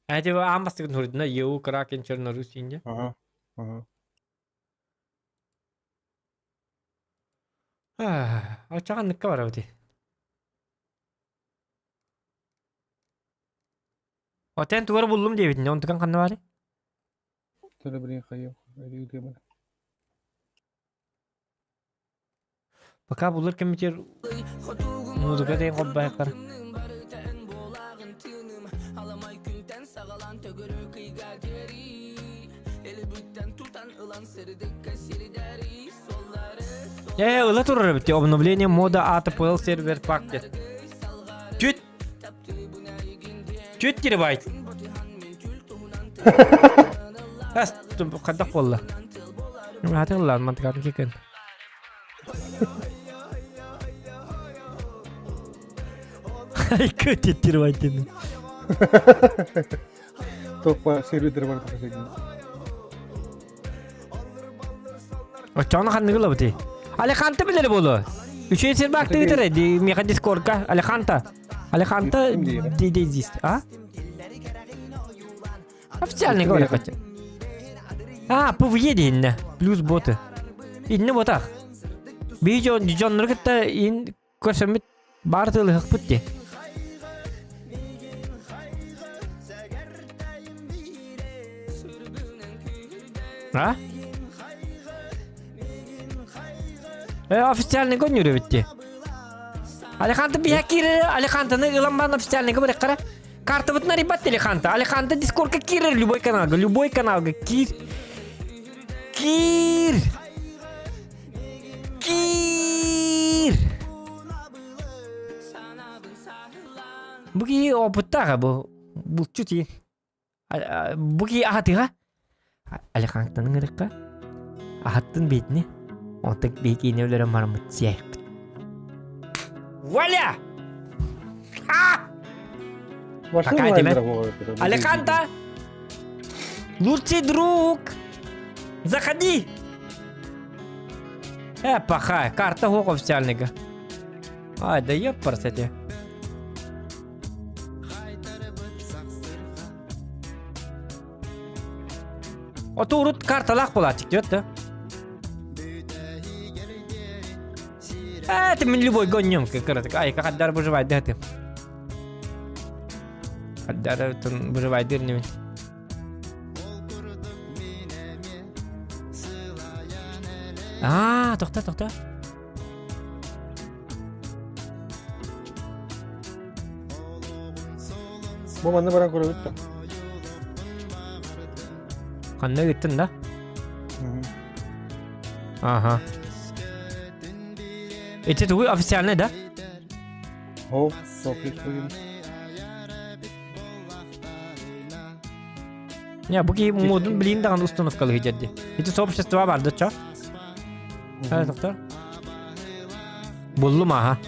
Speaker 1: Әде амбастык нурдна еу кракен чернорус инде.
Speaker 2: Ага. Ага.
Speaker 1: Очаган ныкка бар абыты. Отен тугар булдум дебитин, онтукан канна бары?
Speaker 2: Töre bir kayı. Öyle diyor.
Speaker 1: Пока булар кем битер музыка дейин коббай кар. Ыла турар бит. Обновление мода ATPL сервер пакте. Чүт терабайт. Ас кадак болла. Хатırlar mantıklı kekin. Ay kötü terabайт.
Speaker 2: Toppa server var tabii.
Speaker 1: Очаны ханныгыла бити. Алеханта билер болу. Üçüncü ser baktı gitere di meka Discord'ka Alejanta. Alejanta дизист, а? Официальный говорю хотя. PvE инне. Плюс боты. Инне ботах. Видео дижоннор кытта ин көрсөмүт бартылы хыкпытти. А? Официальный гонюры битти. Алеханта бихакир, Алехантаны ыламбан официальный говорю кара. Карта вот на ребят Алеханта. Алеханта Дискордка кир любой каналга кир. Кир. Буги опыттага бу чути. Буги ахатыга. Алехантаны ырыкка. Ахаттын бетини. Онтак бейкейне өлөрө мармыт сияйып. Вуаля! Какая тебе? Алеханта! Лучший друг! Заходи! Пахай, карта хок официальнага. Ай, да ёппарс эти. Ото урут карталак болатик, дёт да? Это من любой гонём, как коротко. Ай, как отдар выживает, да ты. Отдар выживает дырневый. Тохта.
Speaker 2: Bu bana bırak oraya bitti.
Speaker 1: Kanına gittin da? Aha. Это твой официальный, да?
Speaker 2: О, соответственно.
Speaker 1: Не, буки модун блиндаган установкалы жадди. Это сообщество бар, да, чё? Доктор. Буллум, ага.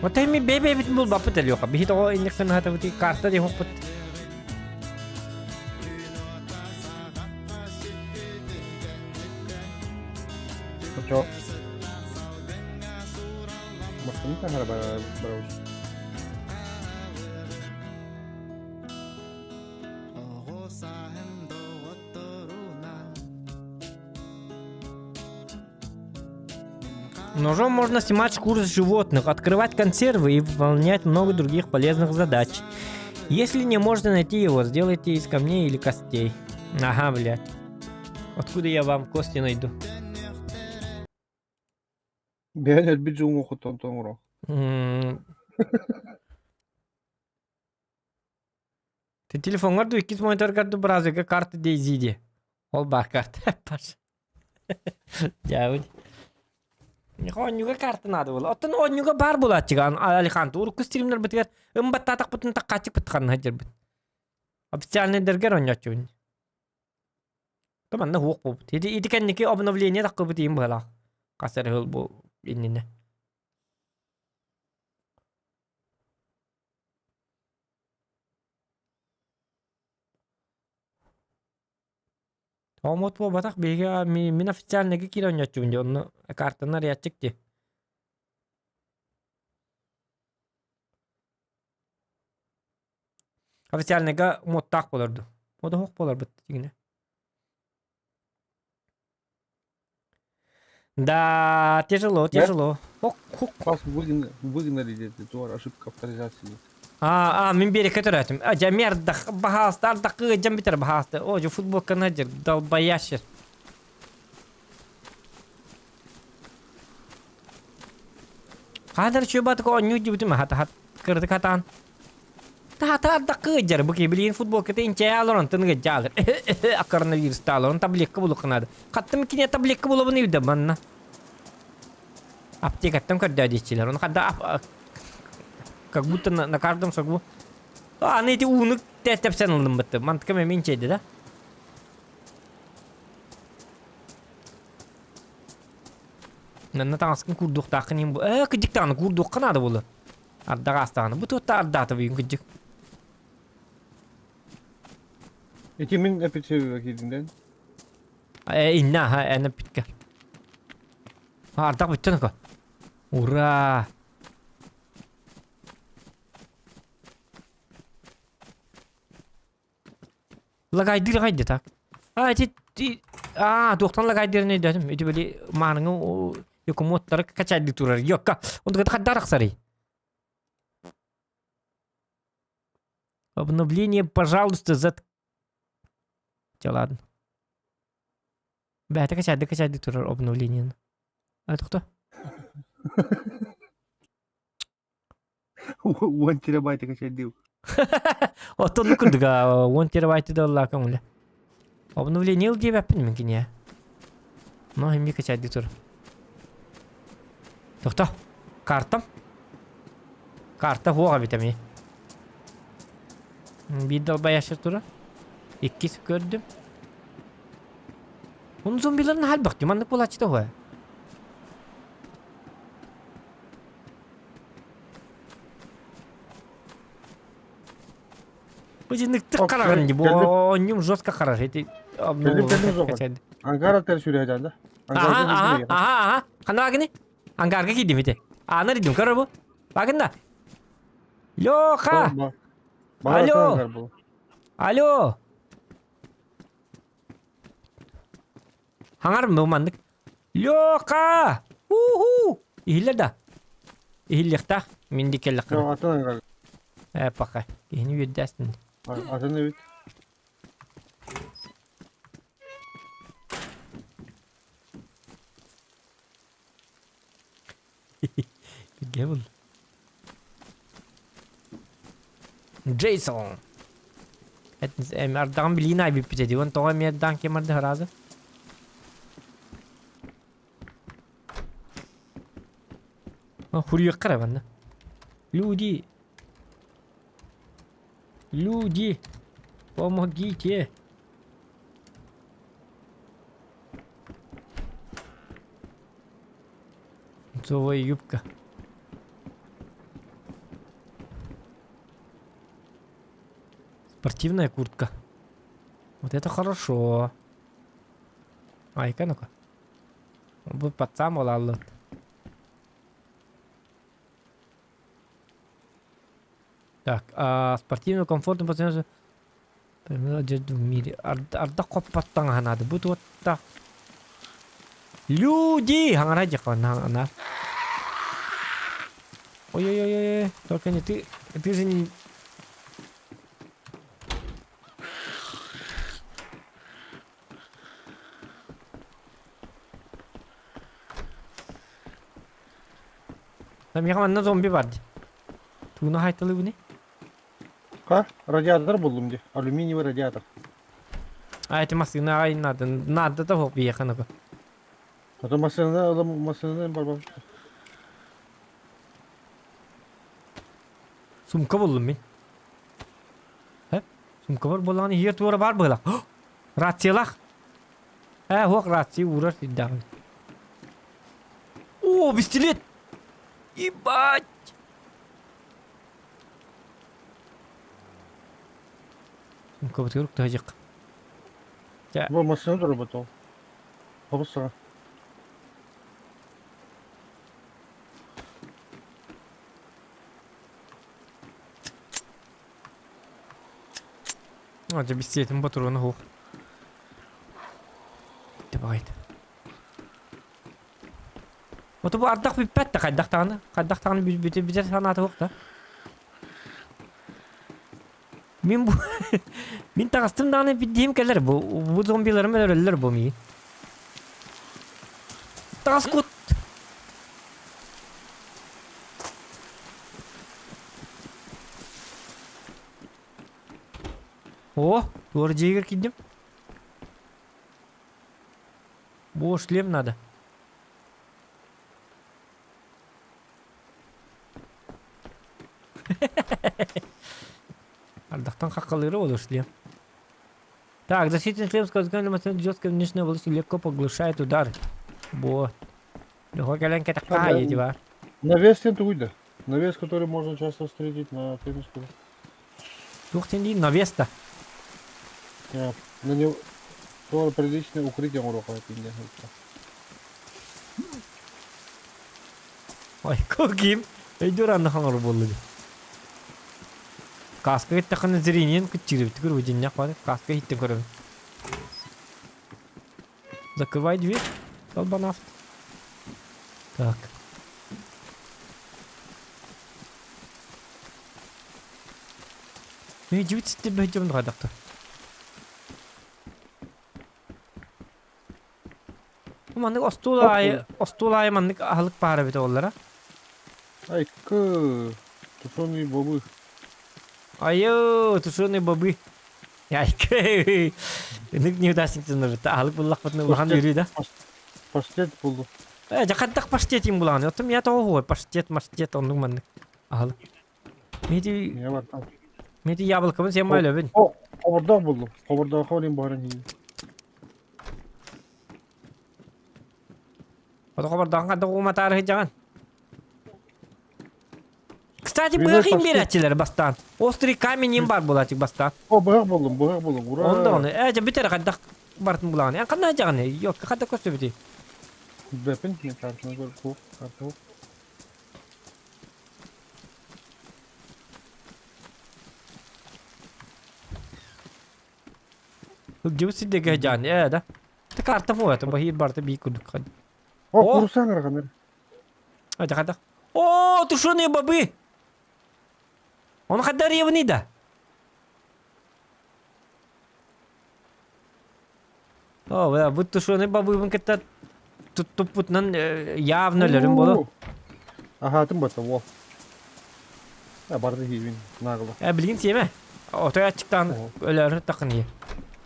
Speaker 1: Вот эми бебе бит бул бапыт элёха. Бихит о индексэн хата бути карта ди хоппут.
Speaker 2: Что? Maksudnya kan ada baru.
Speaker 1: Ножом можно снимать шкуры с животных, открывать консервы и выполнять много других полезных задач. Если не можете найти его, сделайте из камней или костей. Ага, блядь. Откуда я вам кости найду?
Speaker 2: Ben elbette umuyorum tontonuro.
Speaker 1: Telefon vardı, 2 monitör kartı, browser'ga kartı deyiziydi. Ol bar kartı. Baş. Jauh. Onyuga kartın adı bol. Otan onyuga bar bolat çıgan Alihan tur kustrimler bitiyor. Imbat tatak butun tak kaçık bitkan hajar bit. Официальный derger oynatıyor. Tamam da hukuk bu. Dedi kendiki обновление takı biteyim bala. Kasar hıl bu innine. Omot bu batak bege min официальный kilo oynatıyor. Onu kartınlar yatacak. Официальныйга моттак болорду. Ода хок болор бит дигине. Да, тяжело. Ок.
Speaker 2: Пас выгнали где-то, туар, ошибка авторизации.
Speaker 1: Min beri kötüretim. Aca merda bahasta arda jam biter bahasta. Ojo futbol kanajır dal bayaşır. Kadar şubat ko onyu jibutu ma hat kırdı katan. Tahta arda kejar buki bilin futbol kete ince alon tın gejalır. Akarna virüs talon tablik kabul kanadı. Kattım kine tablik kabul bunu yudda manna. Apti kattım kadar dişçiler. Onu kadar как будто на каждом шагу. Они эти унук тетепсен алdım bitti. Mantıklı emin şeydi de. Nanna tansın kurduk takının bu. Kıcık tane kurduk kanadı bulu. Arda gastanı. Bu tutta arda tabii kıcık.
Speaker 2: 2000 episodu vakidinden.
Speaker 1: İnna ha ene pitka. Arda bitti ne ko. Ura. Lagaydır tak. Doktan lagaydır ne dedim. Itu böyle manını o yok motor kaçaydı turar. Yok ka. Onu kadar sarı. Обновление, пожалуйста, ладно. Это качать турар обновление. Это кто?
Speaker 2: 1 терабайт качать дил.
Speaker 1: Отон курдуга 1 терабайт доллар камуле. Обновление ил дип аппин мümkün ya. Но hem качать тур. Тохта. Карта хуга битеми. Bir dal bayaşır tura. İkisi gördüm. Onun zombilerin hal baktım. Anlık bu laçta o. Bu cındık tık karagan gibi. Onyum жестко karar.
Speaker 2: Geldim. Ankara ters yürüyor herhalde.
Speaker 1: Aha. Kana gini? Ankara'ya gidim ite. Ana dedim kara bu. Bakın da. Yok ha. Alo. Hangar mı mandık? Yok ha. İhille da. İhillik da. Mindik elle kara.
Speaker 2: Yok atın Ankara.
Speaker 1: Pakay. İhini yüddesin.
Speaker 2: Atın evet.
Speaker 1: Gavul. Jason. Merdan bilina bir pide diyor. Toğa merdan kemer de herhalde. Huriye kara bende. Люди. Помогите. Новая юбка. Спортивная куртка. Вот это хорошо. Ай-ка ну-ка. Будет пацан молаллот. Так, спортивную комфортную постоянно одежду в мире. Арда копаттан надо. Будет вот так. Люди! Хангараджи хана. Ой-ой-ой, только не ты. Ты же не... Там я на зомби vardı. Tuğuna haytalı bu ne?
Speaker 2: Ha, radyatör buldum diye. Alüminyum radyatör.
Speaker 1: А эти машины ай надо. Надо того приехать.
Speaker 2: Hatta masanın var bak.
Speaker 1: Sumka buldum ben. Hep. Sumka var bulan yer tuğra var böyle. Ratsiyalak. He hok ratsiye uğrar siddağı. Oo bisiklet. İbaç. Sumka batıyor tacık.
Speaker 2: Bu masanın da robot o. Hapus sana.
Speaker 1: Acaba bisikletin patronu hok. Tebait. Oto bu ardak bir pet de kaddak tane. Kaddak tane bir sanatı hok da. Min bu min taqastım tane bir diyeyim gelir bu zombilerim ölürler bu mi. Taqas kut. Oh, doğru ciğer gidim. Bu шлем надо. Ардактан какалыры olur шлем. Так, защитный шлем с козгами машины жестко внешне области легко поглощает удары. Вот. Легко коленка такая
Speaker 2: да.
Speaker 1: типа.
Speaker 2: Навес туйда. Навес, который можно часто встретить на фермерской.
Speaker 1: Тух тенди навеста.
Speaker 2: На него тоже приличное укрытие урока.
Speaker 1: Ой, каким? Идёр анда хаңар болду. Каска геттаканы зрениен күчүрүп түгүр үжүння калып каска хиттен көрөм. Закрывай дверь. Долбанавт. Так. Ne cüvit de böcüm dağdakta. Mandık ostulay mandık ahlık para bit onlara.
Speaker 2: Ay kı. Tuşoni bobu.
Speaker 1: Ayo tuşunu babi. Ya ke. Ник не удастся тянуть. Ahlık bullak batını ulan yürü de.
Speaker 2: Паштет buldum.
Speaker 1: Jakattak paştet im bulan. Otum ya toho paştet onun mandık. Ahlık. Medi
Speaker 2: Ne var tam?
Speaker 1: yabalkamın sen böyle ben.
Speaker 2: O, kovurdak buldum. Kovurdak olayım bari iyi.
Speaker 1: Oto kabar dağın da kuma tarihi jangan. Kstati
Speaker 2: Benim
Speaker 1: bırakayım
Speaker 2: paştet-
Speaker 1: bir açıları bastan. Ostri kamenim var bulacak bastan.
Speaker 2: O bırak buldum. Ura.
Speaker 1: Onda onu. Aja bitir kaddak bartın bulan. Ya kana jangan yok kaddak kostu biti.
Speaker 2: Bepin ne kartına gör bu. Kartı.
Speaker 1: Jibsi de gajan ya da. Ta karta mo ta bahir barta bi kuduk kad.
Speaker 2: O
Speaker 1: Oh.
Speaker 2: kurusan rakamları.
Speaker 1: Aja kaddak. Oo tu şunu babi. Onu kadar ya buni da. Oh ya bu tu şunu babi bun kita tutuputnan явнолорun bolu.
Speaker 2: Aha, batı o. Ya barda hivin nagıla.
Speaker 1: Ya bilgin siyeme. Otoya çıktan öyle takın ya.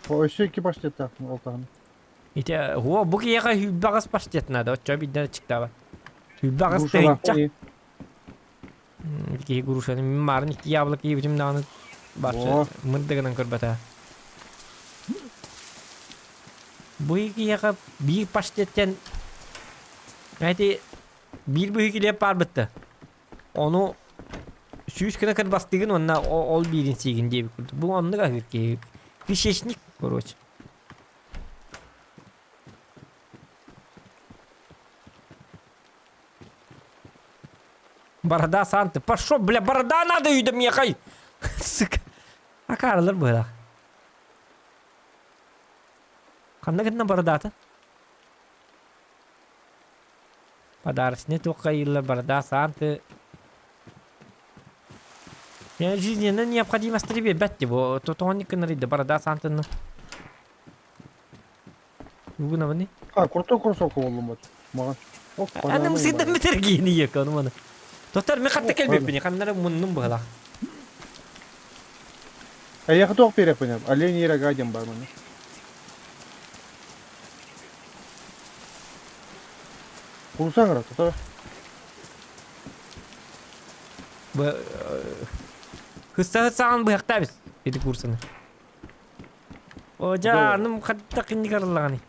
Speaker 2: O eşek pashtet taktım oltanı.
Speaker 1: İşte bu ki yaka hübbagas başlayatına da. Oça bir de çıktı var. Hübbagas
Speaker 2: Duruşa
Speaker 1: terinca.
Speaker 2: bakmayın.
Speaker 1: Ki guruşanı mimarın iki yavlak iyi bitim dağını. Barça
Speaker 2: Oh.
Speaker 1: mırdıgının kırbata. Bu iki yaka bir başlayatten. Yani bir bu iki yapar bitti. Onu süs kına kadar bastığın onunla ol birin sigin diye bir kurdu. Bu anlık ahir ki. Вещечник, короче. Борода Санты. Пошел, бля, борода надо үйдім яқай. Сука. Акарылыр бұйра. Қанда кітна бородаты? Подарочный тоқайылы борода Санты. Я жизненно необходимо стребе бәтте бұл. Тотоник кінірейді борода Сантыны. Бүгін абыны?
Speaker 2: Kurta kursokku oldum bak. Mağan.
Speaker 1: Ana mısırda mı tergini ya kanım ana. Doktor mi katta kelbep beni kanlara munnum bala.
Speaker 2: Аяқы тоқ берек бенем. Олень ерек адем бар мені. Курсаң ра, тата.
Speaker 1: Хыста-хыстаған бұяқта біз. Еді курсыны. О, жаным қатта қинди қарылағаны.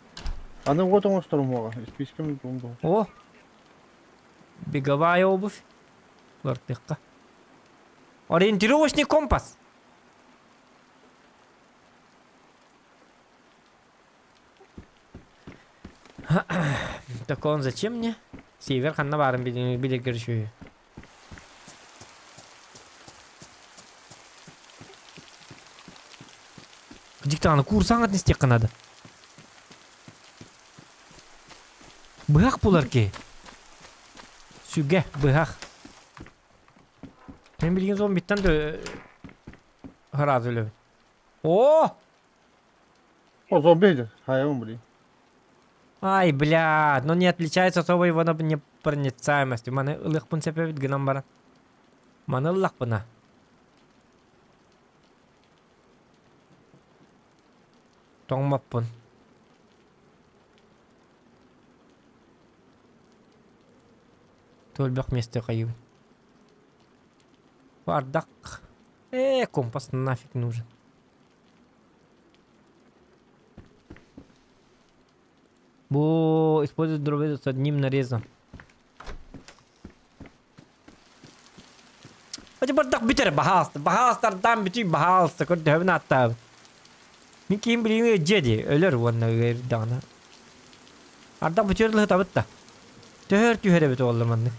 Speaker 2: Аны отың остырым оға. Спискім думду.
Speaker 1: О, беговая обувь. Лартыққа. Ориентировочный компас. Так он зачем мне? Север ханна барым билет görüşüyor. Диктаны курсан отнести надо. Быхак булар ки. Сүге быхак. Мен билген зомбиттен де хараз өлөбүт. О!
Speaker 2: О, зомби. Хайван, блин.
Speaker 1: Ай, бля, но не отличается особо его непроницаемостью. Маны ылык пун сепебит гынан бара. Маны ыллак пына. Тоңмап пун. Төлбөк месте кайым. Бардак. Компас нафиг нужен. Бо использует дробь с одним нарезом. Hadi bardak biter bahasta. Bahastardan bütün bahasta. Kod devne hatta. Min kim bileyim cedi. Ölür vanna dana. Ardan biter leh tabitta. Tüher bit oldu manne.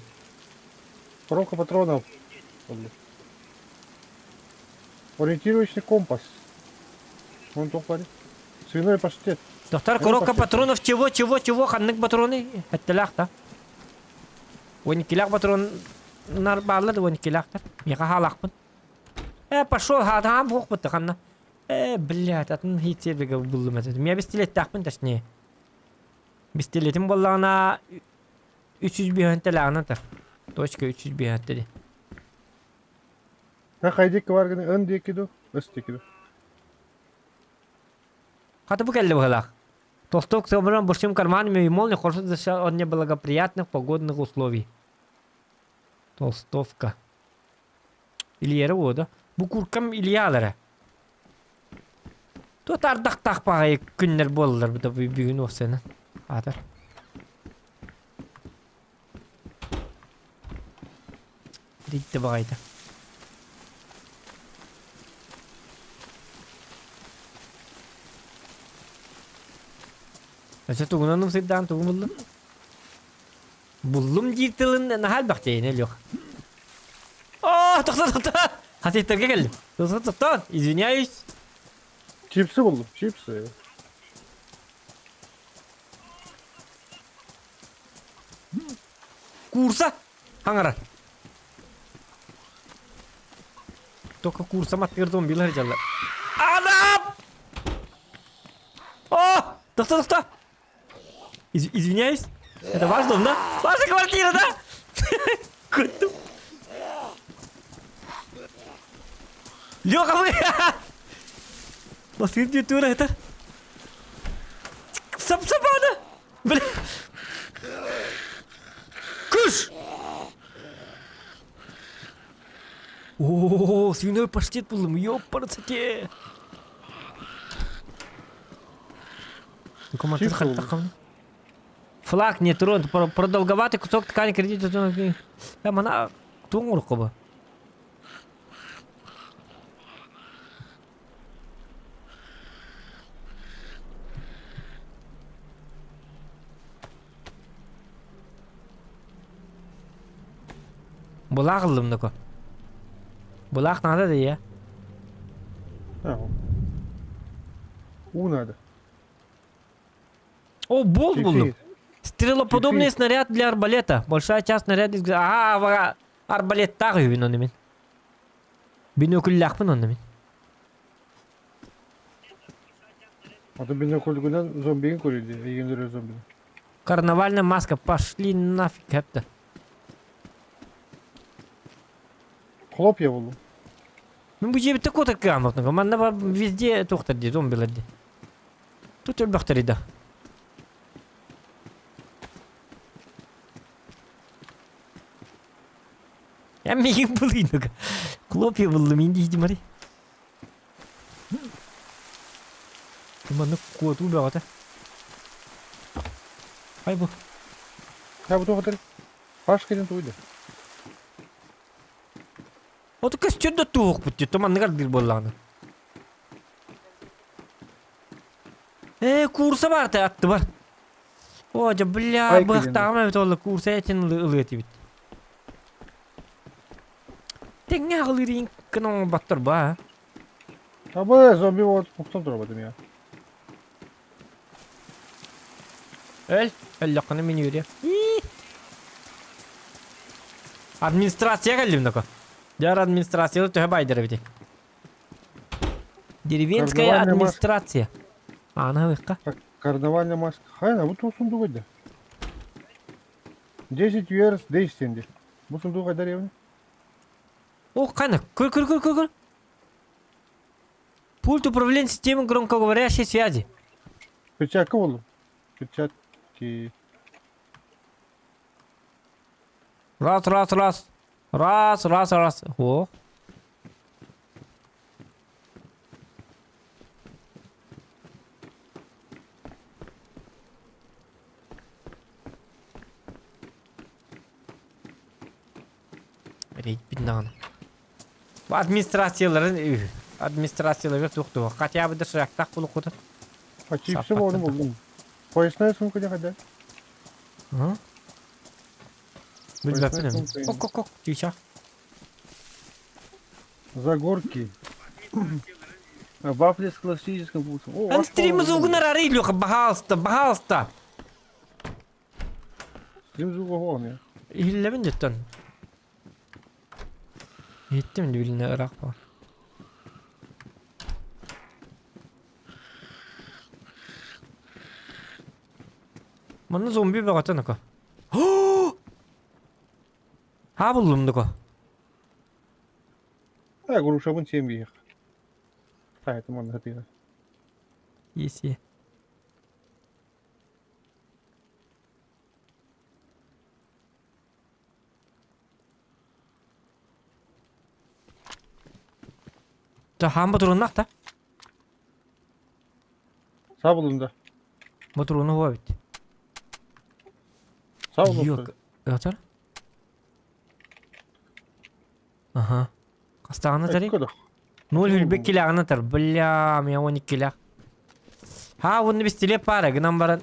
Speaker 2: Коробка патронов. Ориентировочный компас. Вон тот парень. Свиной паштет.
Speaker 1: Доктор, коробка патронов чего? Ханнык патроны. Оттелахта. Вон килах патрон нарбалла да вон килахта. Миха халахпын. Пошел хадам бог бутаханна. Блядь, атын хитсербеге булдум это. Меня бестилет тахпын точнее. Бестилетим боллана 300 бихантеланатыр. Точка 300 бихантели.
Speaker 2: Как хайдек var gene ön dikidu, üst dikidu.
Speaker 1: Хата bu келли бахалах. Толсток собран большим карманами и молния хочет за от неблагоприятных погодных условий. Толстовка. Илиера вода. Bu kurkam iliyalara. Tot ardaq taqpağı günler bollar bu da bir gün o sene. Adar. Ditti bağaydı. Asa tuğunanım siddan tuğun buldum. Buldum jirtilin nahal baktayın yok. Oh, doktor. Hasretlerge geldim. Doktor, извиняюсь.
Speaker 2: Чипсы buldum, чипсы.
Speaker 1: Курса? Хангара. Только курса маткырдым билер жалла. Адам! О! Доктор. Извиняюсь. Это ваш дом, да? Ваша квартира, да? Куту. Лёха, вы! Последняя тура это... Сапсапана! Бля! Куш! О, свиной паштет булым, ёпарцаке! Флаг не тронут, продолговатый кусок ткани кредита. Там она... Туңур кобы. Булак алdım dıko. Булак надо да я.
Speaker 2: У надо.
Speaker 1: О, болт
Speaker 2: Фифи.
Speaker 1: буldum. Стрелоподобный
Speaker 2: Фифи.
Speaker 1: снаряд для арбалета. Большая часть снаряда... Ага, арбалет тағы бин оны мен. Бинокулляқпын оны мен.
Speaker 2: Аты бинокльгүнен зомбиген көреді, егендері зомбиген.
Speaker 1: Карнавальная маска. Пошли нафиг хепті.
Speaker 2: Хлопья buldum.
Speaker 1: Мен bu jebitde kotak kıyamatın. Manna var vizde tohtar diye zombiler diye. Тут ölbaktır da. Ya meyin bulayım. Klopya buldum indi hiç mari. Manna kuatu bagata. Hay bu.
Speaker 2: Ya bu kadar. Baş gelin tuydu.
Speaker 1: O da kız da tuğuk bitti. Tamam ne kadar bir bollağını. Kursa var da attı var. Hoca bля
Speaker 2: Ay,
Speaker 1: bıktım evet oğlum kursa için ılıyatı bitti. Tenge alırın kınan battır ba.
Speaker 2: Ama zombi var. Muhtan duramadım ya.
Speaker 1: Öl. Öl yakını beni yürüyor. Администрация geldim nako. Diğer администрацияны töhe baydırı bir de. Деревенская
Speaker 2: Карнавальная
Speaker 1: администрация. Ana hıkka.
Speaker 2: Карнавальная маска. Хайна, bu o sunduğu koydu. 10 years değişti. Bu sunduğu kadar evine.
Speaker 1: О, Кайна, кыр. Пульт управления системой громкоговорящей связи.
Speaker 2: Перчатка oğlum. Перчатки.
Speaker 1: Раз. Раз. О. Рейд бинаны. Bu администрациялары тоқту. Хотя бы даже шырақтақ бұл құды.
Speaker 2: А чипсы var onu buldum. Поясная сумка ne kadar?
Speaker 1: Bilmem.
Speaker 2: сумка.
Speaker 1: Кок. Тиша.
Speaker 2: Загорки. Вафли с классическим вкусом. О,
Speaker 1: Ан стримы звугнар ары, Илюха, пожалуйста.
Speaker 2: Стрим звука главное.
Speaker 1: İlle cidden. Gittim birine Irak var. Bana zombi bir atana ka. Ha buldum da ka.
Speaker 2: Я говорю, что вон 7 их. А, это можно хотеть.
Speaker 1: İyisi. Ta ham motorun nakta.
Speaker 2: Sağ bulun da.
Speaker 1: Motorunu hava bitti.
Speaker 2: Sağ bulun.
Speaker 1: Yok. Yatar. Aha. Kastağını tarayım.
Speaker 2: Куда?
Speaker 1: 0,1 kilo anahtar. Bля, меня 12 kilo. Ha bunu bir stile para. Gınan baran.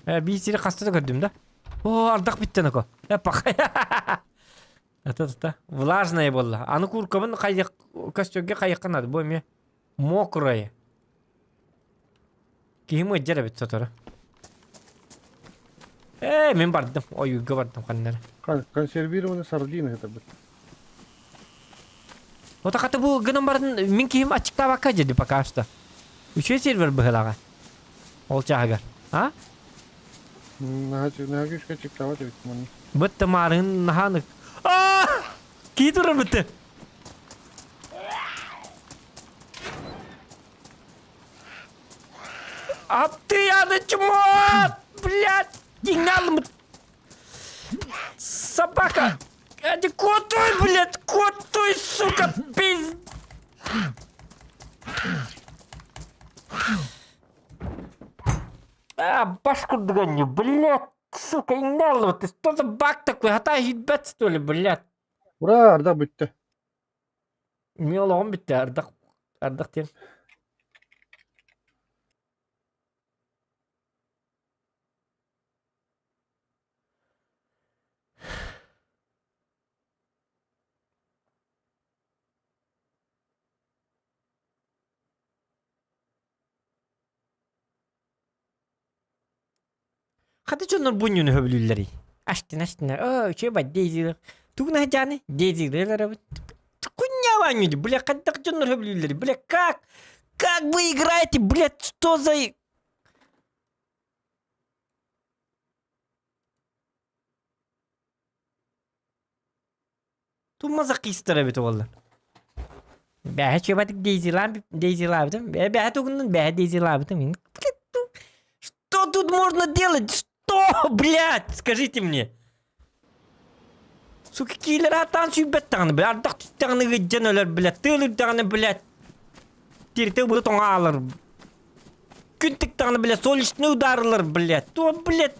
Speaker 1: Bir sürü kasta da gördüm de. Oo ardak bitti nako. Hep bak. Это. Влажная была. А ну куркамын кайык костюмге кайыкканады. Бу эме мокрое. Кийими жарабыт сотора. Мен бардым. Ой, үйгө бардым каннары.
Speaker 2: Консервированные сардины это будет.
Speaker 1: Ота каты бу гынан барын мен кийим ачыктап ака жеди пока что. Үчө сервер быхалага. Ол чагар. А?
Speaker 2: На гүшкө чиктабат бит муну.
Speaker 1: Бытты марын наханы. Кидур бытты. Ап ты яны чмот! Блядь! Гигнал! Собака! Это котой, блядь! Котой, сука! Пиз... башку дгоню, блядь! Сука, Игнал, ты что за баг такой? Хата ебать, что ли, блядь?
Speaker 2: Ура, арда битти.
Speaker 1: Мелом битти, ардак тем. Hadi canlar bunyunu höblülleri. Açtın. Şey bak deyziler. Тугна жаны, дейзиглер арабы. Куня ванюди, бля, каддак жоннор хөблүлери, бля, как? Как вы играете, блядь, что за... Ту мазақистер бит олар. Бәһә чөбәтик Дейзи лабитым. Бәһә тугыннан бәһә Дейзи лабитым. Что тут можно делать? Что, блядь? Скажите мне. Сука, киллер атан сүйбәт тағаны, блядь. Ардақ тағаны гыджан өлер, блядь. Тылыр тағаны, блядь. Тирте бұл тоңа алыр. Күнтік тағаны, блядь. Солишны ударылыр, блядь. То, блядь.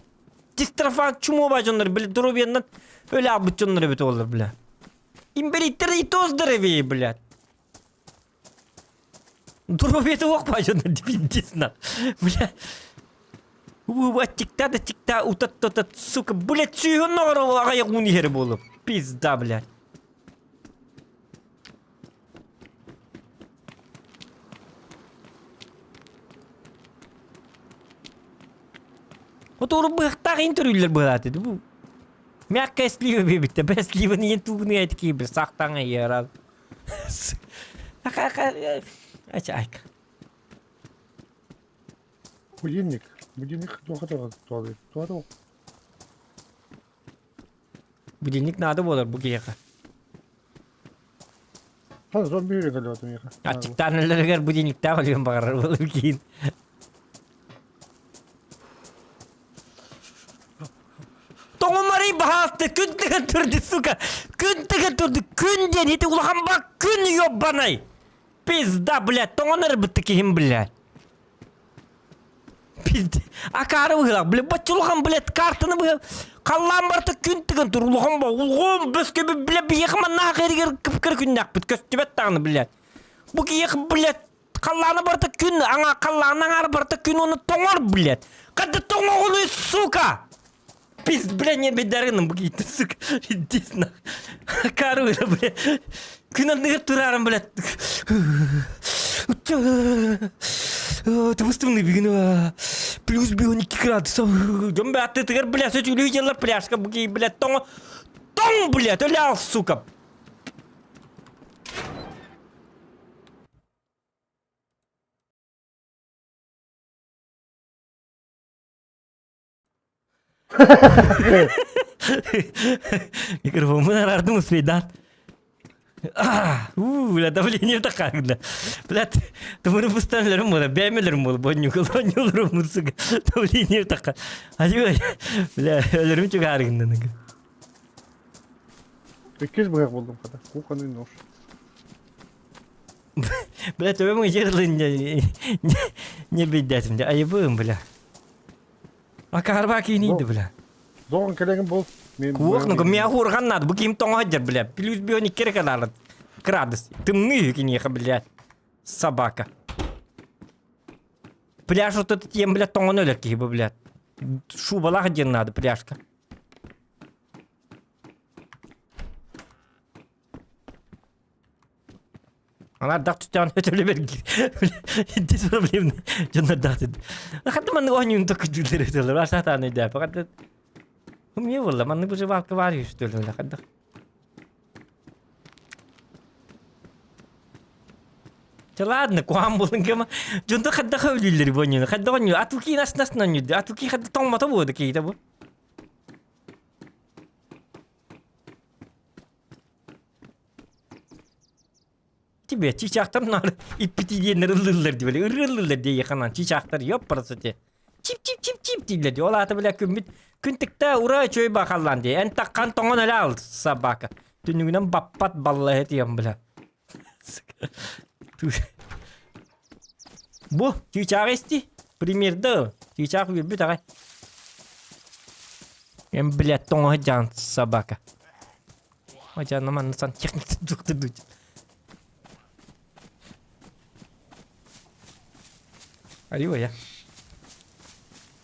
Speaker 1: Дистрофан чумо бажонлар, блядь. Дробияннан өлі абытчонлар бит олар, блядь. Имбериттер и тоздыры, блядь. Дробиятı ок бажонлар, дебилдесна. Блядь. Тикта, утат, сука, блядь, сүйген нағыры ағаяқ унихері болып. Пизда, блядь. Вот ору бұқтақ интервьюлер болады. Бұл мягкая слива бебітті. Бір сливаны ен туғыны әйтікі бір сақтаңа ерал. Айка.
Speaker 2: Будильник. Будильник туады.
Speaker 1: Будильник надо болар bu geqa.
Speaker 2: Ha zor bir yere geliyor adam yaka.
Speaker 1: Açıktanlarlar budilnikte alıyorum bağırır olur ki. Toğumarı bahattı küntüge turdu suka. Küntüge turdu künden hiti ulağan bak kün yok banay. Pizda blядь, toğunar bitti ki him blядь. Pizda. Akarı bıhılak blядь, bachulğan blядь kartını bıhıl. Kallan barta küntügen tur ulağan bak. Ulğum böske blядь bir yıkıma nağır kıpkır künnak bit köstübet tağını blядь. Bu ki yıkı blядь. Kallanı barta kün, ana kallanı ağır barta kün onu toğar blядь. Kadı toğar oluyor suka. Пиз, бля, не бедарыным бugeydi сука. Иди нах. Карыра, бля. Күнәнне турарым, бля. Тумыстымны бигин. Плюс 12 градусов. Дом бля, ты тигер, бля, сөч үлүйжелер пляшка бугей, бля, тоң, бля, төлял, сука. Микрофон арардым успейдан. Бля, давление такая, бля. Бля, тумыры пустанларым было, бәмелерім было, бонюларым мұрсыға. Давление такая. Ай, бля, өлерім чөк арығында.
Speaker 2: Кез бұғақ болдым қада, кухонный нож.
Speaker 1: Бля, төбе мұң жерлін не бейдәсім, айыбым, бля. Акарба кейнейді, бля.
Speaker 2: Зоғын кәлегім бол.
Speaker 1: Куақны көмея қорған нады, бұл кейім тоңа жер, бля. Плюс бионик керек алары. Градус. Тымны кенеха, бля. Собака. Пляж вот этот ем, бля, тоңа өлер кейбі, бля. Шубалақ жер нады, пляжка. Она дақ түтен өтілі берген. Дес проблемні. Жондар дақ түді. Қадды манны ойнуын тоқы түлдер өтілер. Ашатан өйді. Қадды... Мне было, манны бұжы балқы бар үй үстілі. Қадды. Ладно, куам болын кема. Жондар қадды қаулілер бойнуын. Қадды ойнуын. Атуки нас-насынан өйді. Атуки қадды тоңмата болды кейді бұл. Тебе чичақтар нар иппетиден ырылылар деп эле ырылылар дей канан чичақтар ёп просто чип дейлер де. Ол аты бля күмбит күнтікті ура чөй бақаллан де. Ән таққан тоңын әлі алды собака. Түнігінен баппат балла етем бля. Бұ чичақ есті. Примерді. Чичақ үрбіт ағай. Ән бля тоңы жан собака. Ожан наман нысан техникті дұқтырды. Arriba ya.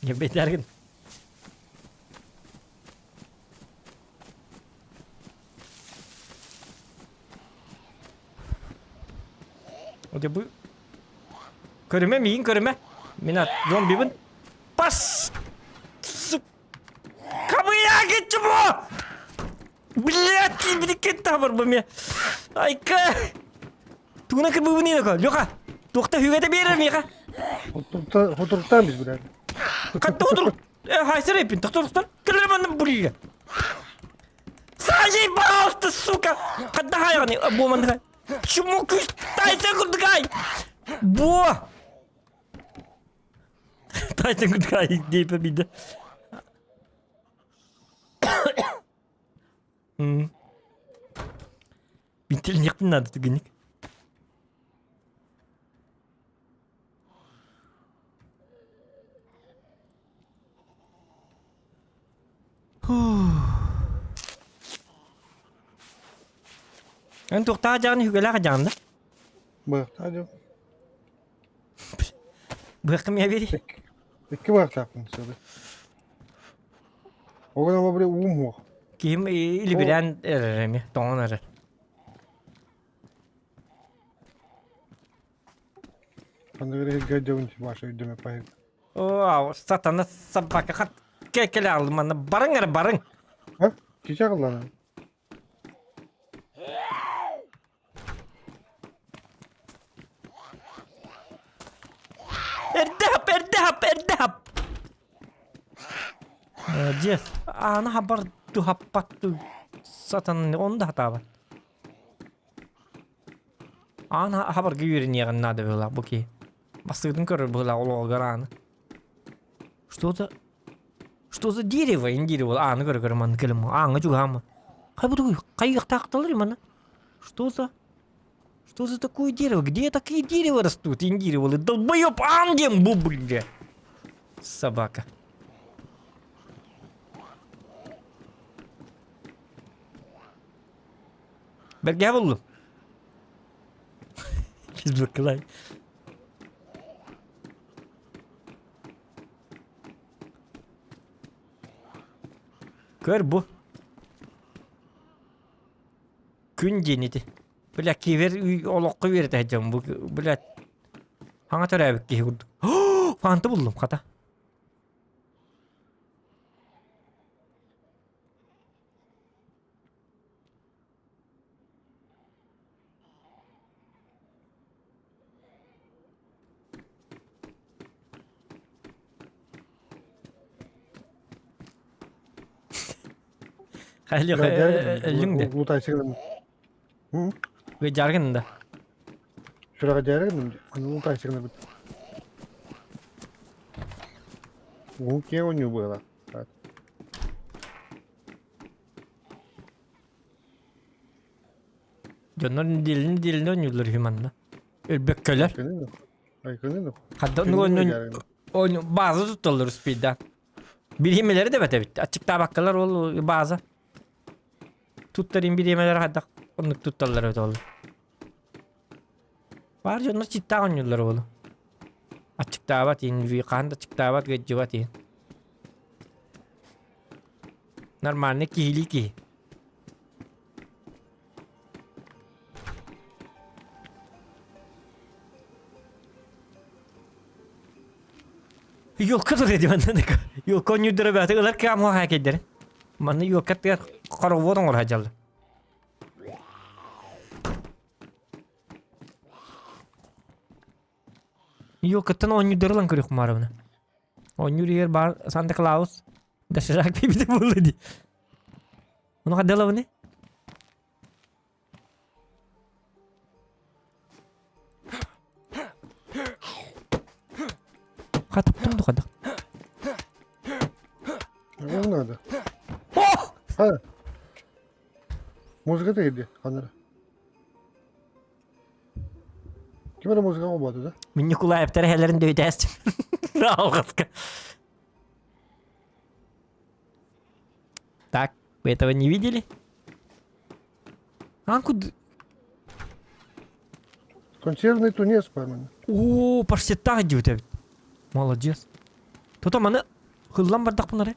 Speaker 1: Ya beklerken. Oke bu. Körüme miyin körüme. Minat zombi bun. Pas. Kapıya geçti bu. Блядь, bir dikkat var bu mi. Ay ka. Tuna kırmızı bu ne ka? Loka. Dokta hügede bir mi?
Speaker 2: Oturuktan biz birader.
Speaker 1: Katta otur. Haysır yapın. Doktor. Kırılır bana buraya. Sadece bastı suka. Katta hayvanı. Bu mantık. Şu mukus. Taysen kurdukay. Bu. Taysen kurdukay deyip bir de. Bintilin yakın adı günlük. Anh thuộc ta cho anh hiểu cái lá cái chạm đó.
Speaker 2: Bak hadi.
Speaker 1: Bırakım ya biri.
Speaker 2: İki bak takım söyle. O kadar ama böyle mu?
Speaker 1: Kim ili bilen erer mi? Doğan erer.
Speaker 2: Ben de böyle gece başa ödeme payı.
Speaker 1: Oo, satana sabaka kat. Kekele aldım bana. Barın er barın.
Speaker 2: Ha? Çiçek lan.
Speaker 1: Erdehap. Jeff. Ana haber tu hapat tu. Satan onda hata var. Ana haber güverin ya nada böyle bu ki. Бастырдың көрір бұл олғараны. Что за дерево, индирево, аны көрір маны кілім, аңы жүгамы. Қай бұды қай тақталыр маны? Что за такое дерево? Где такие дерева растут, индиреволы? Долбоёб, андем бұл, бля. Собака. Берге болу. Biz bakılay. Gör bu. Gün genidi. Böyle kiver olokku verdi hacım bu. Böyle hangi tarafı ki vurdu? Fantı buldum kata. Hayır, elinde.
Speaker 2: Ulutay çıkılım. Hı?
Speaker 1: Ve jargın da.
Speaker 2: Şuraya geldim. Ulutay çıkılım. Bu kim oynuyor bu arada?
Speaker 1: Canların dilini oynuyorlar hümanla. Ölbekkeler.
Speaker 2: Aykırı.
Speaker 1: Hatta oyun bazı tutulur speed'den. Bilhimeleri de bete bitti. Açıkta bakkalar oldu bazı. Tuttarayım bilhimeleri hatta onluk tuttarlar öyle oldu. Var canlar ciddi oynuyorlar oğlum. Açıkta bat in vikanda açıkta bat geçici bat in. Normalde kihili ki. Yok kadar dedi benden de. Yok konyudura batı kadar ki ama hak eder. Bana yok kadar karavodun var hacalı. Yok kadar konyudura lan kırık mı arabana. Konyudur yer bar Santa Claus. Daşarak bir de buldu di. Onu kadar la ne? Kataptım da kadar.
Speaker 2: Ne oldu?
Speaker 1: Oh!
Speaker 2: Ha. Müzik de yedi kanara. Kime de müzik olmadı da?
Speaker 1: Minni kulağı hep terehelerin dövde estim. Раугаска. Так, вы этого не видели? А куда?
Speaker 2: Консервный тунец, по-моему.
Speaker 1: О, почти так делают. Молодец. Тут мана хыллан бардак bunları.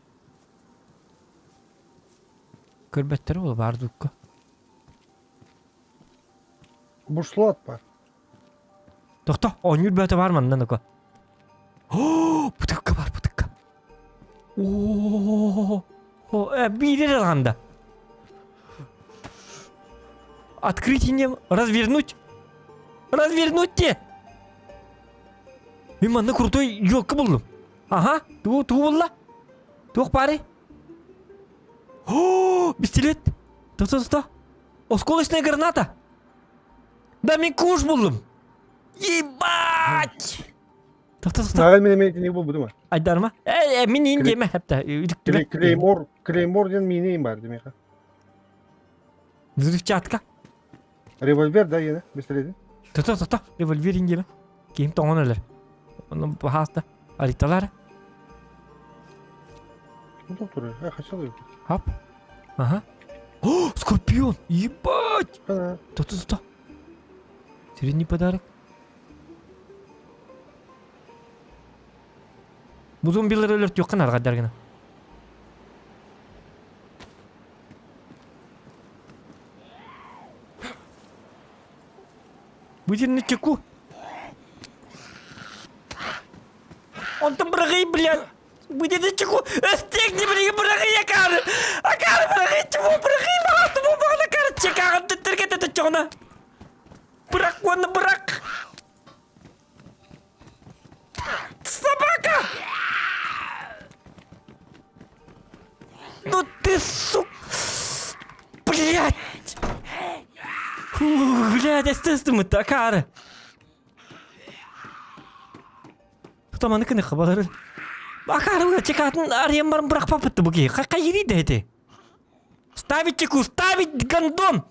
Speaker 1: Körbetteri ol bardukka.
Speaker 2: Бушлат, па.
Speaker 1: Doktor, 10 yıl böyle var mı anladın mı? Oh, bu dakika var bu dakika. Bir lira lan da. Открыть не развернуть. Развернуть те. Мен манда крутой елка buldum. Ага, ту болла. Тух пари. О, пистолет. Та. Осколочная граната. Да мен куш buldum. Ебать. Та.
Speaker 2: Нағал мен не бұл бұды ма?
Speaker 1: Айдар ма? Мен ейін деме хәпті.
Speaker 2: Клеймор ден менейін бар демек.
Speaker 1: Взрывчатка.
Speaker 2: Револьвер да ені, пистолеті.
Speaker 1: Та. Револьвер ейін деме. Кейім тоңын өлір. Оның бағасты. Ариталары.
Speaker 2: Ну, доктор, қашал еді.
Speaker 1: Хап. Ага. О, скорпион. Ебать.
Speaker 2: Ана.
Speaker 1: Та. Средний подарок. Bu zombiler ölürt yok kanar kadar gene. Bu ne çeku? Он там браги, блядь. Будет это чеку. Стегни, блядь, браги, я кар. А кар, браги, чего, браги, просто бумага, кар, чекар, ты трикет это чёна. Брак, он брак. Собака! Ну ты, сука! Блядь! Блядь, естественно, такара! Кто маны кыны хабары? Акары чекатын ариям барым бірақ папытты бұге. Қай ериді әді? Ставить чеку, ставить гандон!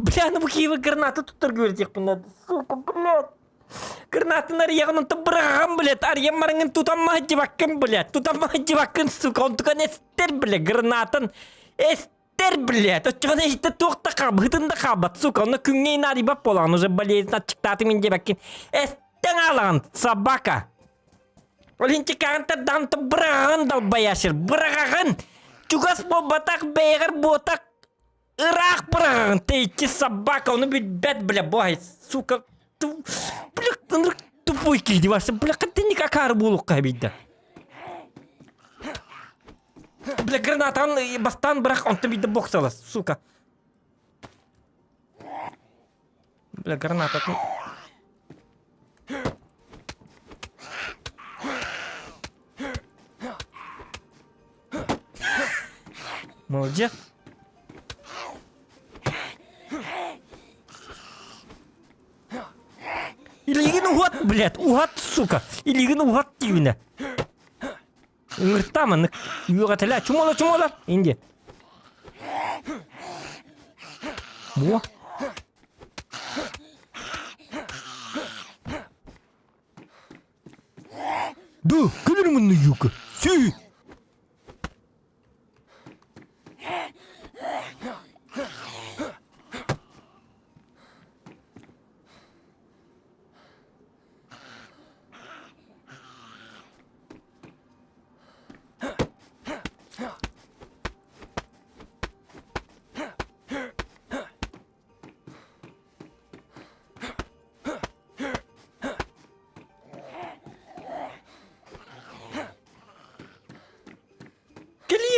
Speaker 1: Бля, ну букиева граната тут торгует надо. Сука, блядь. Гранаты на реган, то брагам, блядь. Арьям маранган тут амахдивакан, блядь. Тут амахдивакан, сука. Он только не стер, блядь, гранатан. Эстер, блядь. То чего не это тухта каб, хытында кабат, сука. Он күнгей нари бап болан, уже болезнь отчиктаты мен дебакин. Эстен алан, собака. Олин чеканта данта браган долбаяшыр. Браган. Чугас по батак бейгар ботак. Ирак, браган, ты идти собака, он убить бед, бля, бой, сука. Бля, ты тупой кидивашься, бля, ты никак арбулук кабида. Бля, граната, он бастан брак, он тебе боксала, сука. Бля, граната. Молодец. Илигин угат, блядь, угат, сука. Илигин угат тивіне. Үңірттамын, үйеға тілі. Чумола, инде. Бұа. Да, көлір мұнны юка. Сүй.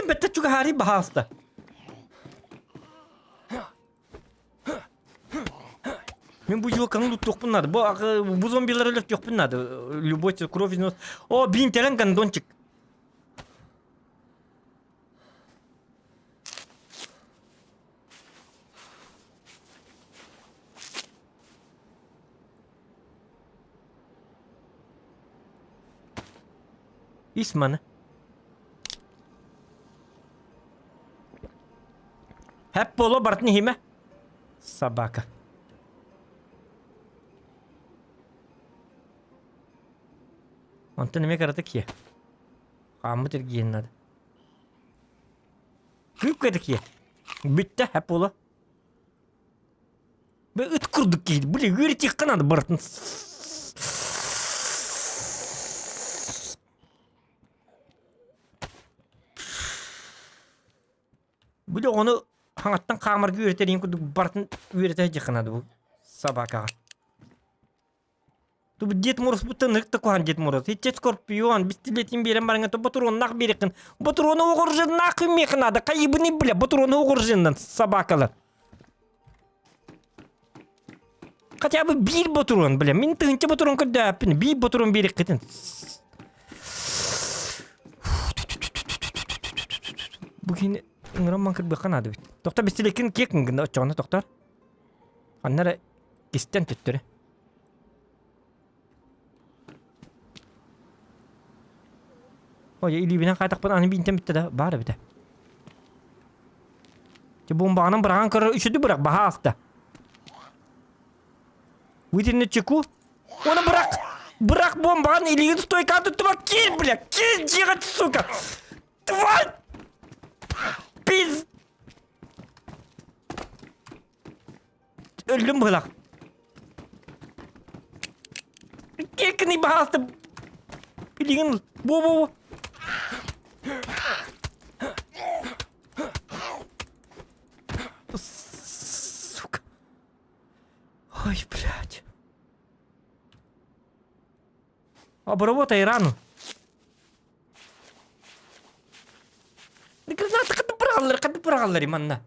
Speaker 1: Бетте чуга хари бахаста. Мен bu yılkanın loot yok bunlar. Bu zombiler ölüp yok bunlar. Любой кровь износ. О, бинтелен гандончик. İsmanı. Hep bolo Bartni hime. Собака. Антон неме карата кие. Хамы тергиен надо. Күйіп кеді кие. Бітті hep bolo. Бе үт күрдік кейді. Біле өрі тек қанады Бартын. Біле оны Хаңаттан қамырғы үйретерейін күдік Бартын үйреті жықынады бұл собакаға. Ту Дед Мороз бутынык такуан Дед Мороз. Хитче скорпион, бистилетин берем барыңа, то батурон нах берекин. Батуроны оғыржын нах мекінады. Кайыбыны біле, батуроны оғыржындан собакалар. Хотя бы bir батурон, бля. Мен тыгынча батурон көрдөппін. Bir батурон берек кетин. Бүгін ыңыраман кірбі қанады бит. Тоқтар бистилекин кекін гында отчағына тоқтар. Аннары кестен түттірі. Ой, илибинен қайтақпын аны бейінтен бітті да. Бары біті. Бомбағынан бұраған көрі үшіді бұрақ баға асты. Вытернет чеку. Оны бұрақ. Бұрақ бомбағын илигін стойка тұттыма. Кел, бля, кел, жиғат, сука. Тварь! Пиз! Öldüm bılak. Kekini bahastı. Bilgin. Bu. Сука. Ой, блядь. Обработай рану. Граната кады браллар иманна.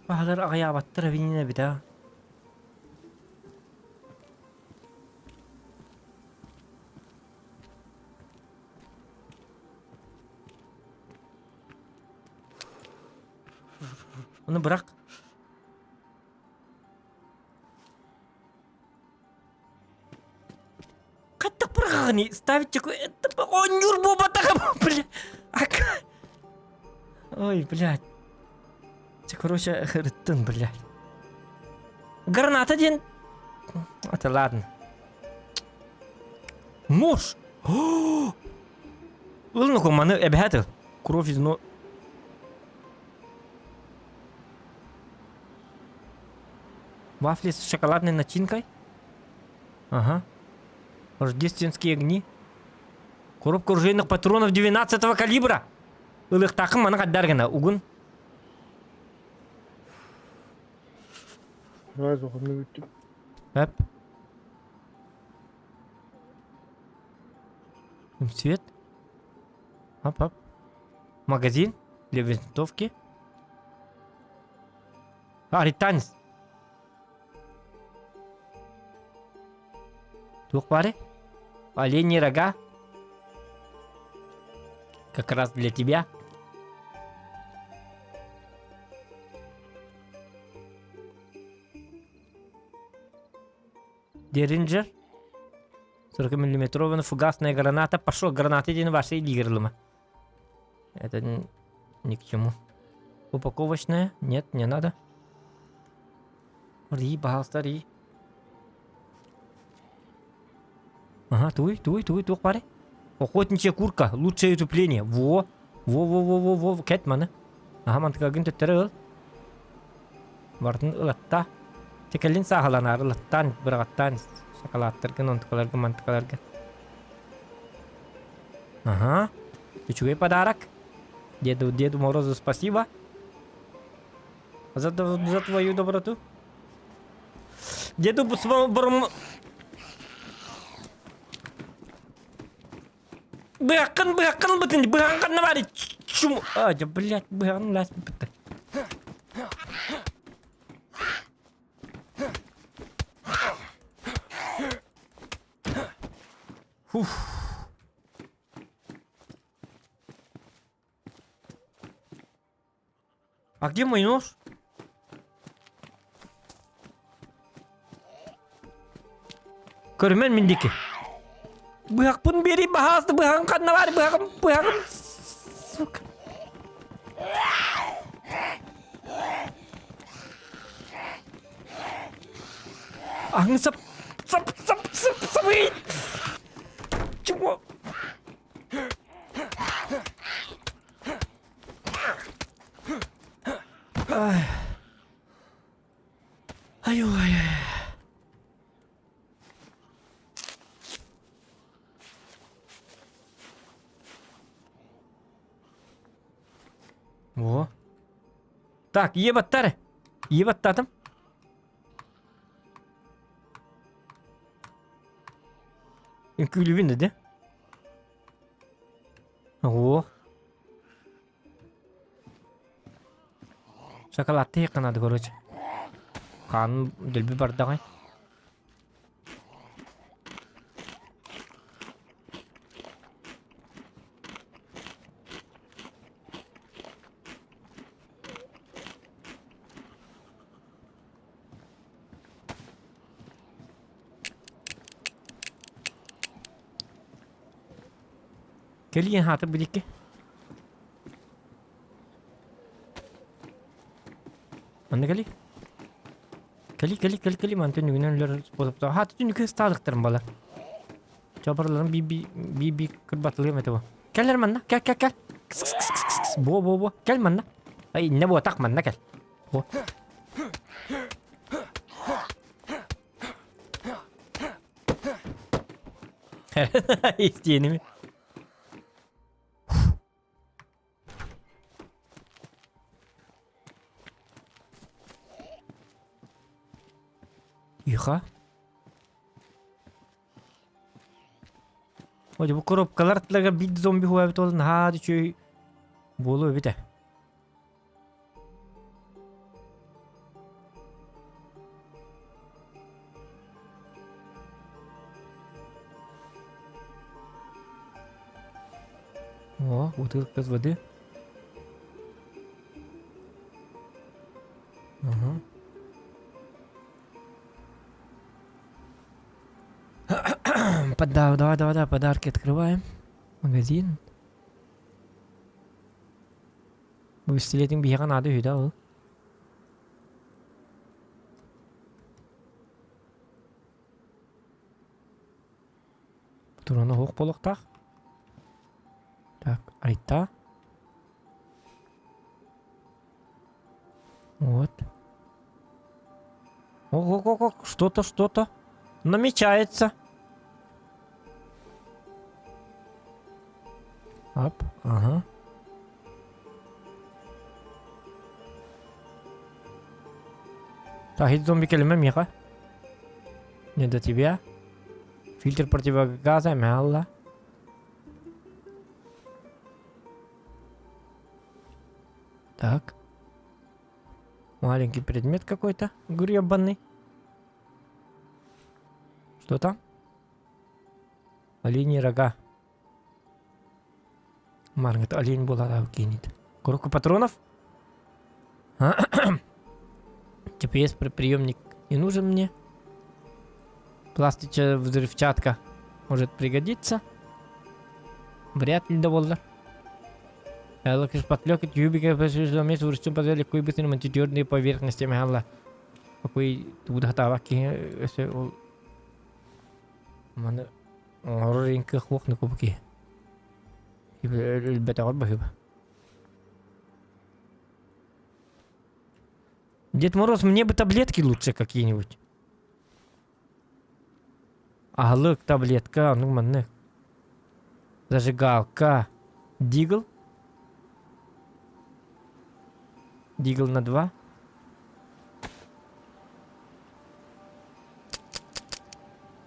Speaker 1: Bağlar ağaya battıra binine bir daha. Onu bırak. Каттык бұрғағыны ставить такой... Он юрбу батаға, бля. Ой, блядь. Короче, рыттын, блядь. Граната ден... Это ладно. Нож! Ладно, команы обязательно. Кровь из ног. Вафли с шоколадной начинкой. Ага. Рождественские огни. Коробка ружейных патронов 12-го калибра. Илых такым мана каддаргана. Угун.
Speaker 2: Раз уходны биттим.
Speaker 1: Эп. Свет. Ап. Магазин для винтовки. Ританец. Двух пары. Оленьи рога. Как раз для тебя. Деринджер. 40-миллиметровая фугасная граната. Пошел гранаты один вашей лигерлыма. Это ни к чему. Упаковочная. Нет, не надо. Ри, пожалуйста. Ага, туй, паре. Охотничья курка. Лучшее утепление. Во. Кэтманы. Ага, мантыкагын төттөрө ыл. Бартын ылатта. Текелин сахаланар ылаттан, быргаттан. Шоколадтаргын, онтукаларгын, мантыкаларгын. Ага. Ключевой подарок. Деду Морозу спасибо. За твою доброту. Деду Быгакын бытын, быгакын навари. Чум. Да, блядь, быгакын лазь бытын. Фуф. А где мой нож? Көрмен мендеки. Быгак пун бери бахасты, быгакын кадна бар, быгакын. Сука. Аңы сап. Ай-ой. О. Так, ебаттар. Ебаттатым. Күлүбүн да? О. Шоколадты якынады, короче. Канын дөлбі бардағай. Келген хаты білікке. Анда кели? Кели. Ман түнігінен үлер способта. Хаты түнігі стадықтырым бала. Чабарларын би кырбатылығым әті бұл. Келер манна, кел. Бо. Кел манна. Ай, не бо, так манна кел. Бо. İsteyeni mi? Yuha. Hadi bu коробкалар тилерге бит зомби хуа бит олын хады чөй болу бите. О, бутылка с воды. Ага. Давай, подарки открываем. Магазин. Bu stiletin bir yakan adı hüda o. Turana hoq bolaq tak. Так, айта. Вот. Ого, что-то намечается. Оп, ага. Так, хит зомби келеме миха. Не до тебя. Фильтр противогаза, мялла. Так. Маленький предмет какой-то гребаный. Что там? Оленьи рога. Маргет, олень была, да, кинет. Коробка патронов? GPS-приемник не нужен мне. Пластичная взрывчатка может пригодиться. Вряд ли довольно. Шпатлёк и тюбики вместе вручную позволяли легко и быстро ремонтировать твердые поверхности мягла. Какой тут готова если mana orang yang kekuat nak pergi. Betul betul. Дед Мороз, мне бы таблетки лучше какие-нибудь. Аглык, таблетка, ну манны. Зажигалка. Дигл. Дигл на 2.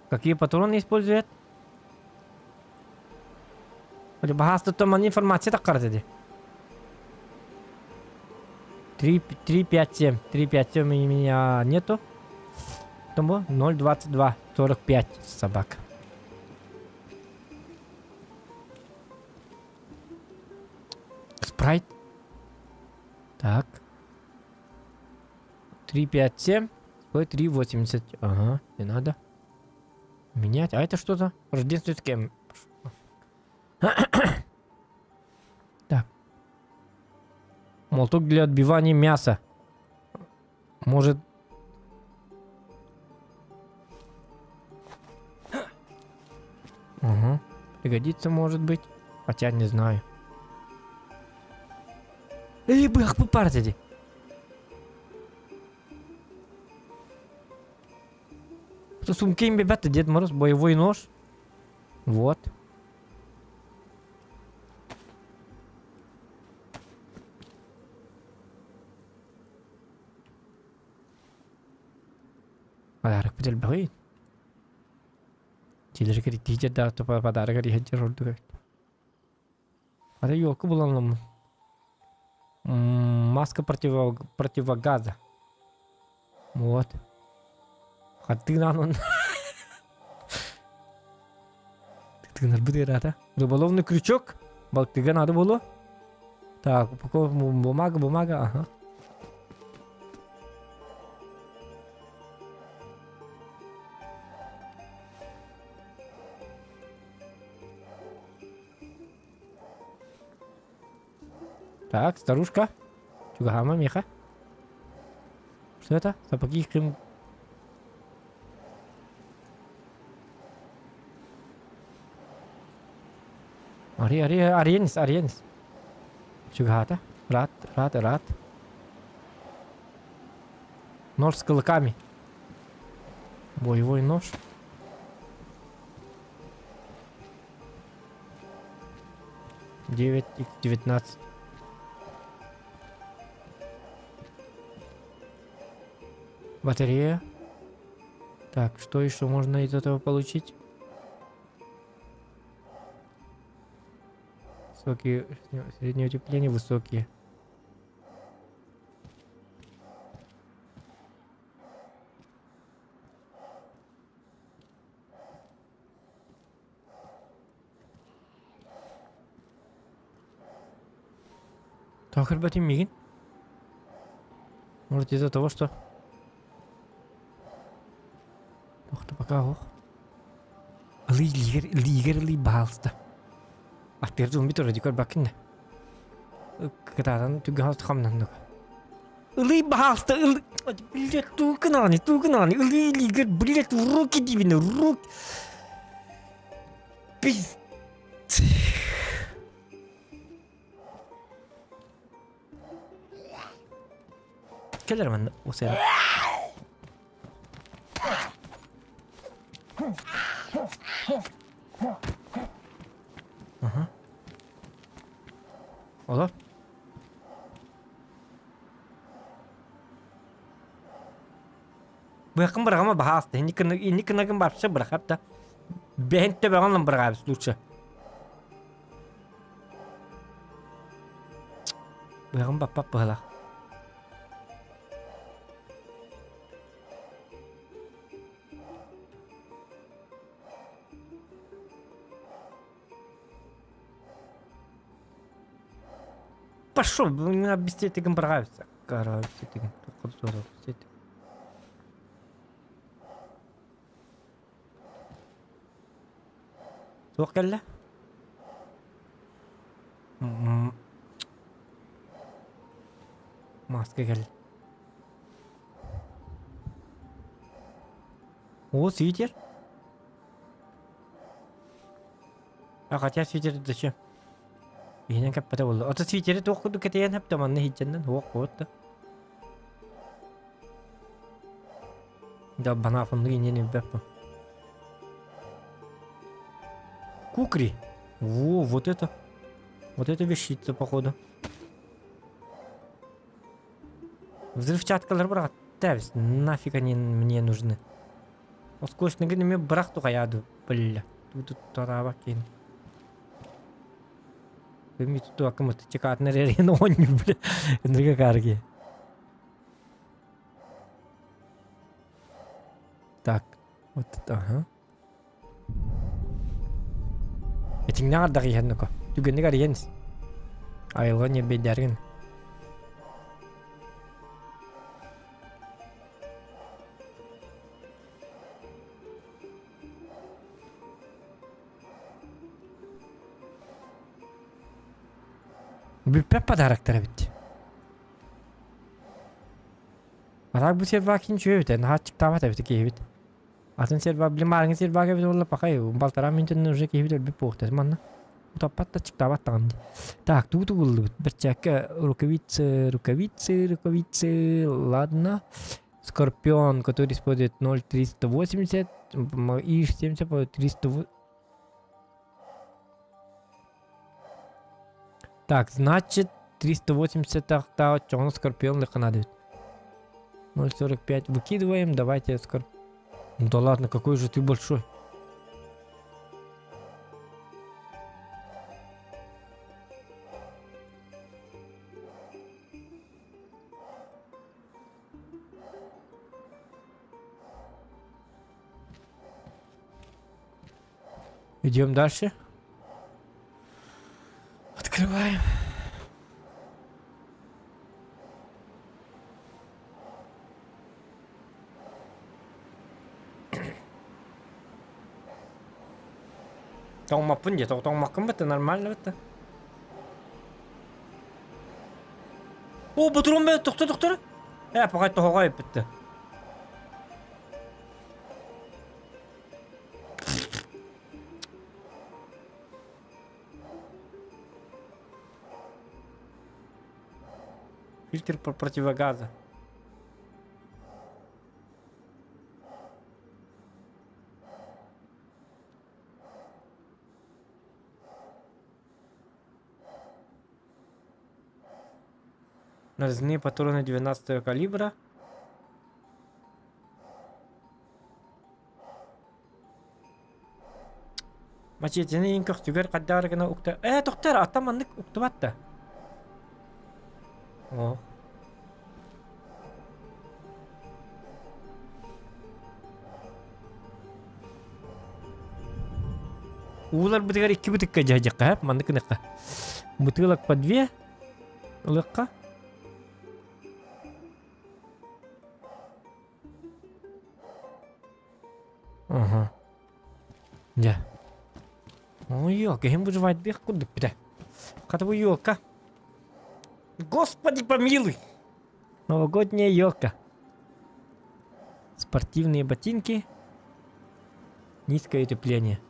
Speaker 1: Какие патроны используют? Багатство там информации так кажется. 3, 5, 7. 3, 5, 7 у меня нету. Тому 0,22. 45 собак. Спрайт. Так. 3, 5, 7. Стоит 3,80. Ага, не надо. Менять. А это что за рождественский? Так. Молоток для отбивания мяса. Может... Ага. Пригодится, может быть. Хотя не знаю. Эй, бах, попартите. Что сумки им ребята, Дед Мороз, боевой нож. Вот. Подарок поделбай. Тилер кери тижер да то подарок кери хеджер oldu. Ада елка буланлам. Маска противогаза. Вот. Хаттыгынан он. Тыгнар быдырата. Рыболовный крючок. Балтыга надо было. Так, упаковка бумага, ага. Так, старушка. Чугахама, меха. Что это? Сапоги крем. Аренис. Чугахата. Рад. Нож с клыками. Боевой нож. Девять х 19. Батарея. Так, что еще можно из этого получить? Высокие, среднее утепление, высокие. Так, ребята, мигин. Может из-за того, что... Пока ох. Лигер балста. А теперь зомби тоже дикор бакин. Катан тугал хамнан. Ли балста. Блять, тукнани. Лигер, блять, руки дивины, руки. Пиз. Келер мен осер. Ага. Ola. Bu yakın bırakama bahastı. İni kınakın barışa bırakıp da. Behente bağlanın bırakıp lütfen. Bu yakın bap bırak. Пошел, мне быстрее ты нравится. Короче, ты здорово, Soğuk geldi. Maske geldi. O свитер. Хотя свитер dışı. Yine kapata oldu. Ata switch'e tokudu keteyen hep tamanlı hicenden hok botta. Да бана фонду не бепа. Кукри. Во, вот это. Вот это вещица, походу. Взрывчаткалар брат. Тавис, нафиг они мне нужны. Оскошный мне брах тука яду. Бля. Тут тарава кин. Ми тут акымыт чекатны ререн онни, бля. Энерге карги. Так. Вот это, ага. Этин нагар ягеннуко. Түгенне гарыенс. Айылга не бедерген. Büppep padarakları bitti. Arak bu serva kinçi öyle. Nahat çıktı ama tabii ki evet. Atın serva bilim arın serva gibi oldu bakayım. Baltaram mintin nurje ki evet bir pohtas manna. Utapat da çıktı ama tandı. Так, тут был берчак рукавицы, ладно. Скорпион, который использует 0,380, ИШ-70 по 300. Так, значит, 380 тахта, чон скорпион лиханадит. 0,45 выкидываем, давайте Ну да ладно, какой же ты большой. Идем дальше. Открываем. Тоңмаппын де, тоңмақпын бітті, нормально бітті. О, бұтырым бе, тоқтыр. Пағай тоғайып бітті. Фильтр противогаза. Нарезные патроны 12 калибра. Мачетені ең көқтігер қаддарығына ұқты. Тоқтар, атаманлық ұқты батты. О. Улар бітігер 2 бітікке жайжыққа, мандықыныққа. Бутылок по 2 ұлыққа. Ага. Да. Ой, елка, им выживать бег куда пида. Катова елка. Господи помилуй. Новогодняя елка. Спортивные ботинки. Низкое утепление.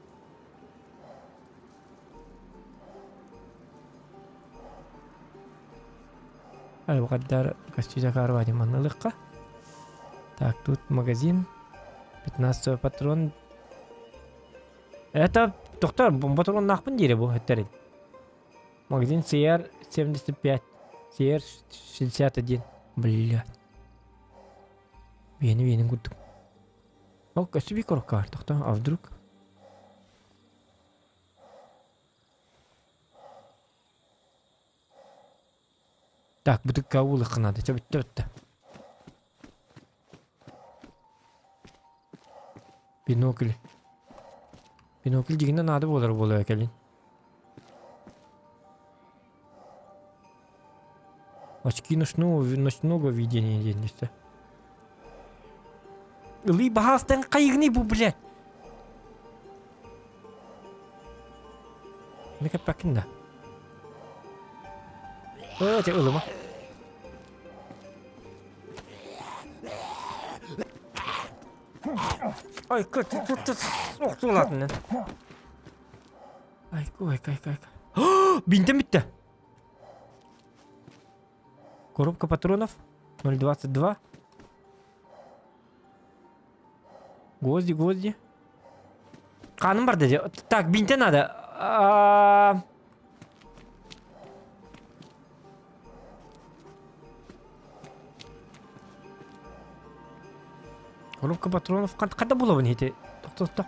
Speaker 1: Ай, бақаддар костюза карвади манылыққа. Так, тут магазин. 15 патрон. Это, доктор, патрон нахпын дере бұл, әттерін. Магазин CR 75. CR 61. Блядь. Бені күрдік. Ол, көсібі корыққа бар, доктор, а вдруг? Так, бұтыққа улыққа надо, бітті. Бинокль. Бинокль дегенде надо болар әкелін. Очки ночного видения денесі. Ылый бағастан қайығыны бұл, блядь. Не кәппәкін да. Те ылыма. Ай, тут оқтылатын. Ай, кай. Бинтем бітті. Коробка патронов 0,22. Гвозди. Қаным бар деді. Так, бинте надо. Коробка патронов қада болуын ете? Тоқта.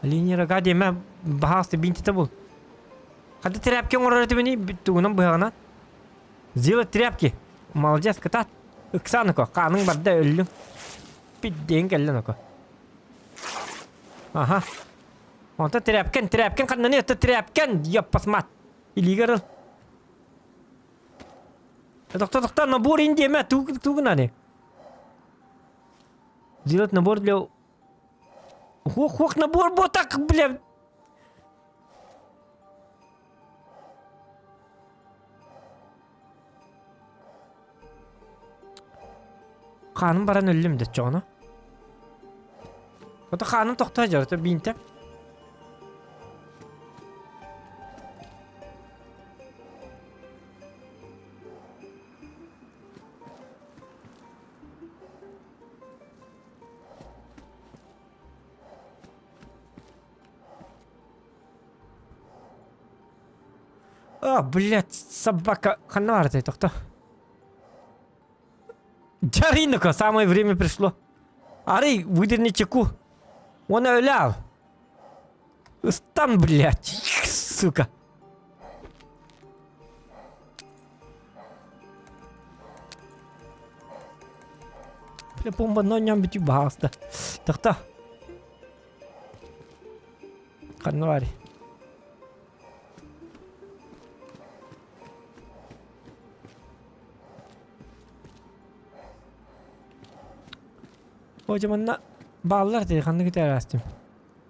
Speaker 1: Линияға деме бағасы бинтеті бұл. Қада тряпки оңырар өті бені түгінім бұғана. Сделать тряпки. Молодец, катат. Ықсаныко, қаның барды өлің. Бидден кәлін око. Ага. Онта тряпкен, қаднаны өтті тряпкен. Еп пасмат. Илигеріл. Доктор, набор индеме, тугнане. Сделать набор для... Ох, набор ботак, бля. Қаным баран өлім дед жоғына. Ота қаным тоқта жарты бейінтеп. О, блядь, собака. Ханар ты, кто? Джаринока, самое время пришло. Ари, выдерни чеку. Он олял. Стан, блядь, сука. Бля, бомба, но ням бити баста. Так-то. Ханвари. Hocam bağlar dedi kanlı gider astım.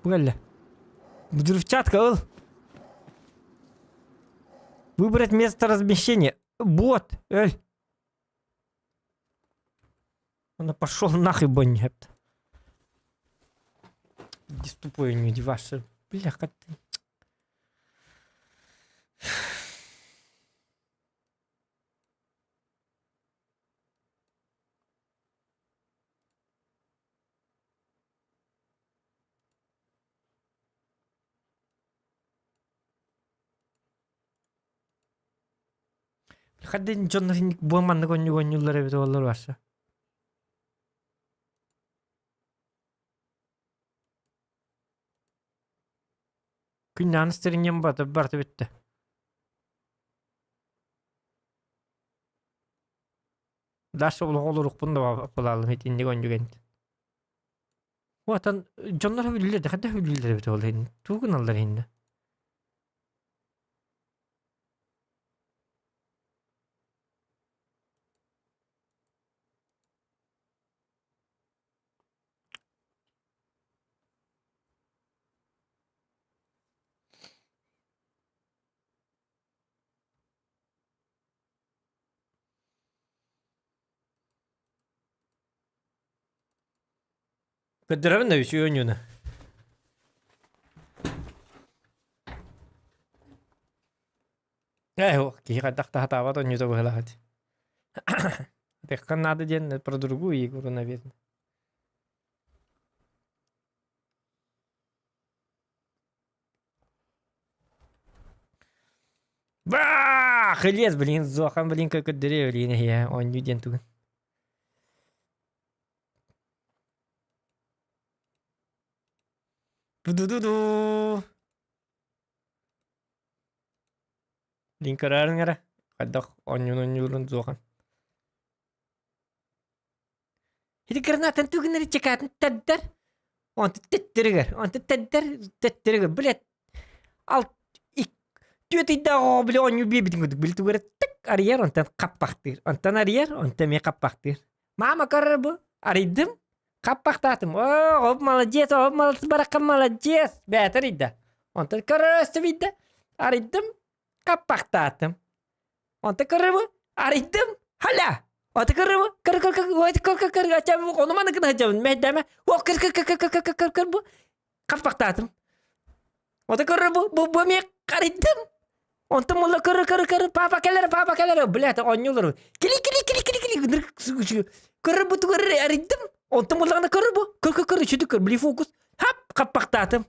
Speaker 1: Bu gelle. Взрывчатка, ыл. Выбрать место размещения. Бот, эль. Он пошел нахуй, боннет. Иди с тупой не девашься. Бляха ты. Хадин Джонатhan буаманны гонюллар бит олар башы. Күннән стеринем барды битте. Дашы ул олурук бунда булалым хит инде гонюген. Ватан Джоннар билдер, хадда билдер бит олар. Тугун алдар инде. Кыдырабын да үчү өнүнө. Ох, кихатахта хатава не забыла. Так надо день про другую игру, наверное. Ба! Хелес, блин, зохан, блин, как деревья, блин, я он не день тут. Ду-ду-ду-ду. Блин, карарнгара. Кадах он не зохан. ఇది гранатан тугнери чекатын таддар. Он таддар, блядь. Ал түйеті дағы, блядь, он не бебетін күдік, білді көрі, тік, арияр, онтан қаппақтыр. Онтан арияр, онтан мен қаппақтыр. Мама көрір бұл, аридым, қаппақтатым. Оп, молодец, бараққа молодец. Бәтір иді. Онтан көрір өсті биді, аридым, қаппақтатым. Онтан көрір бұл, аридым, халя. Аты көрі бұл, кір, ачабы бұл, оны маны кіні ачабын, мәйдәмі, кір бұл, қаппақтатым. Аты көрі бұл мен қаридым. Онтан мұлы кір, папа келер, блядь, онюлар. Кили, көрі бұл, көрі, аридым. Онтан мұлығына көрі бұл, кір, үшіді кір, білі фокус, хап, қаппақтатым.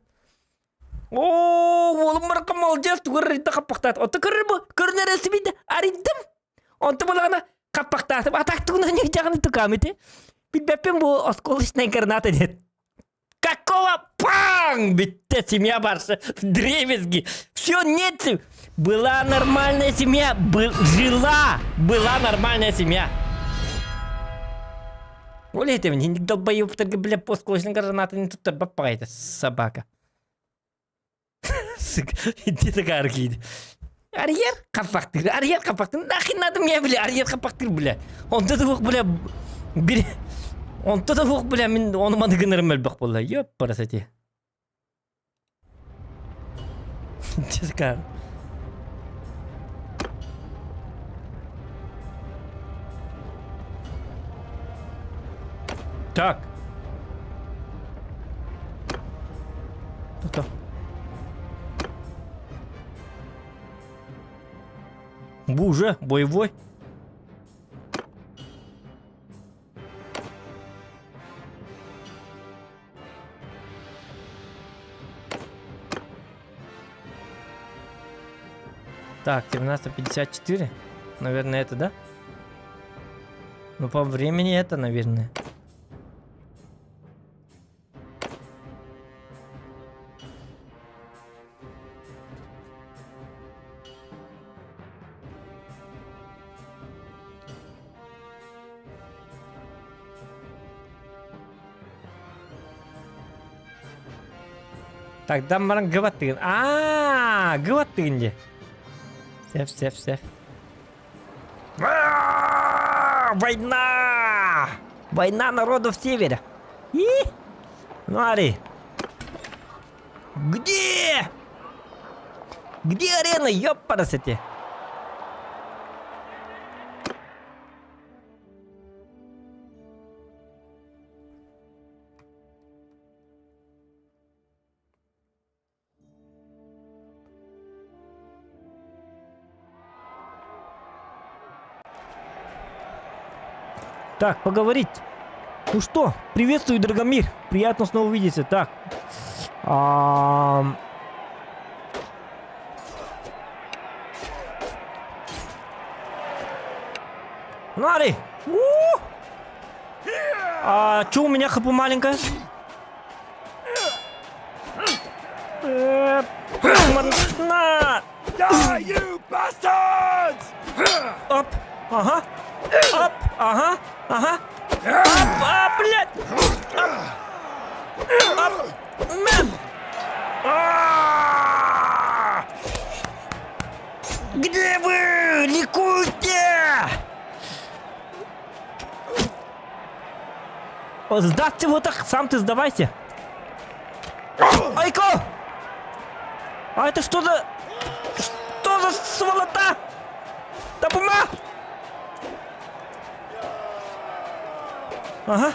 Speaker 1: Олым бараққа молдес, көрі, қаппақтатым. Аты көрі бұл, көрі нәресі бейді, аридым. Онтан мұлығына қаппақтатым, атақтығына не жағыны тұқаметі. Білбәппен бұл осколочная граната дед. Какого панг! Битте семья барша, древесги. Все, нет. Была нормальная семья, была нормальная семья. Оля, это мне не долбоёб, только, бля, осколочная граната не тут попает, собака. Иди такая аркид. Арьер капактыр. Нахрен надо мне, бля, арьер капактыр, бля. Он тут вух, бля, бери. Он тут вух, бля, он маны гынырым әлбақ болла. Ёп, парасати. Ческар. Так. Кто? Уже боевой. Так, 17:54. Наверное, это, да? Ну, по времени это, наверное. Так, дамбаран гыватын. Гыватынде. Сев. Война! Война народов Севера. Смотри. Где? Где арена, ёпарасоте? Так, поговорить. Ну что, приветствую, Драгомир. Приятно снова увидеться. Так. Смотри. Чё у меня хп маленькая? На! Оп, ага. Оп, ага. Оп, блядь! Оп! Где вы? Ликуйте! Сдаться вот так, сам ты сдавайся. Айко! А это что за... Что за сволота? Тапума! Ага.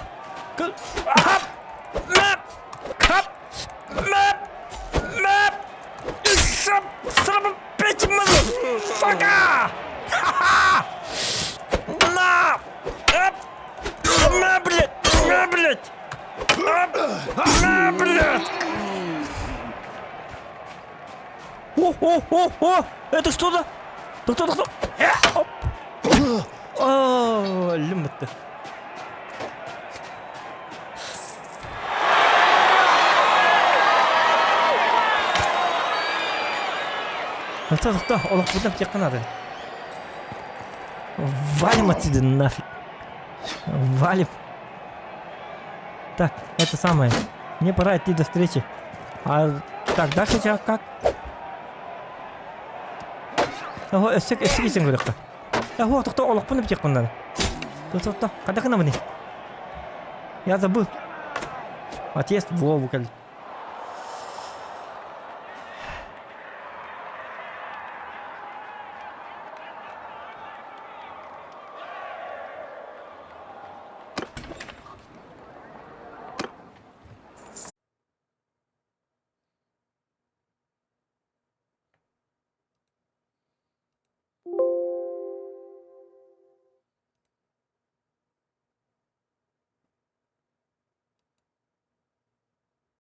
Speaker 1: Сука! На! На, блядь! На, блядь! На, блядь! О! Это что за... Кто? Оп! О, лимит-то. Кто? Олах, будем тебе надо. Валим отсюда нафиг. Валим. Так, это самое. Мне пора идти до встречи. Так, дальше сейчас как? Ого, эсеге говорю. Ого, кто Олах, будем тебе надо. Кто? Когда к нам? Я забыл. Отъезд в Вову,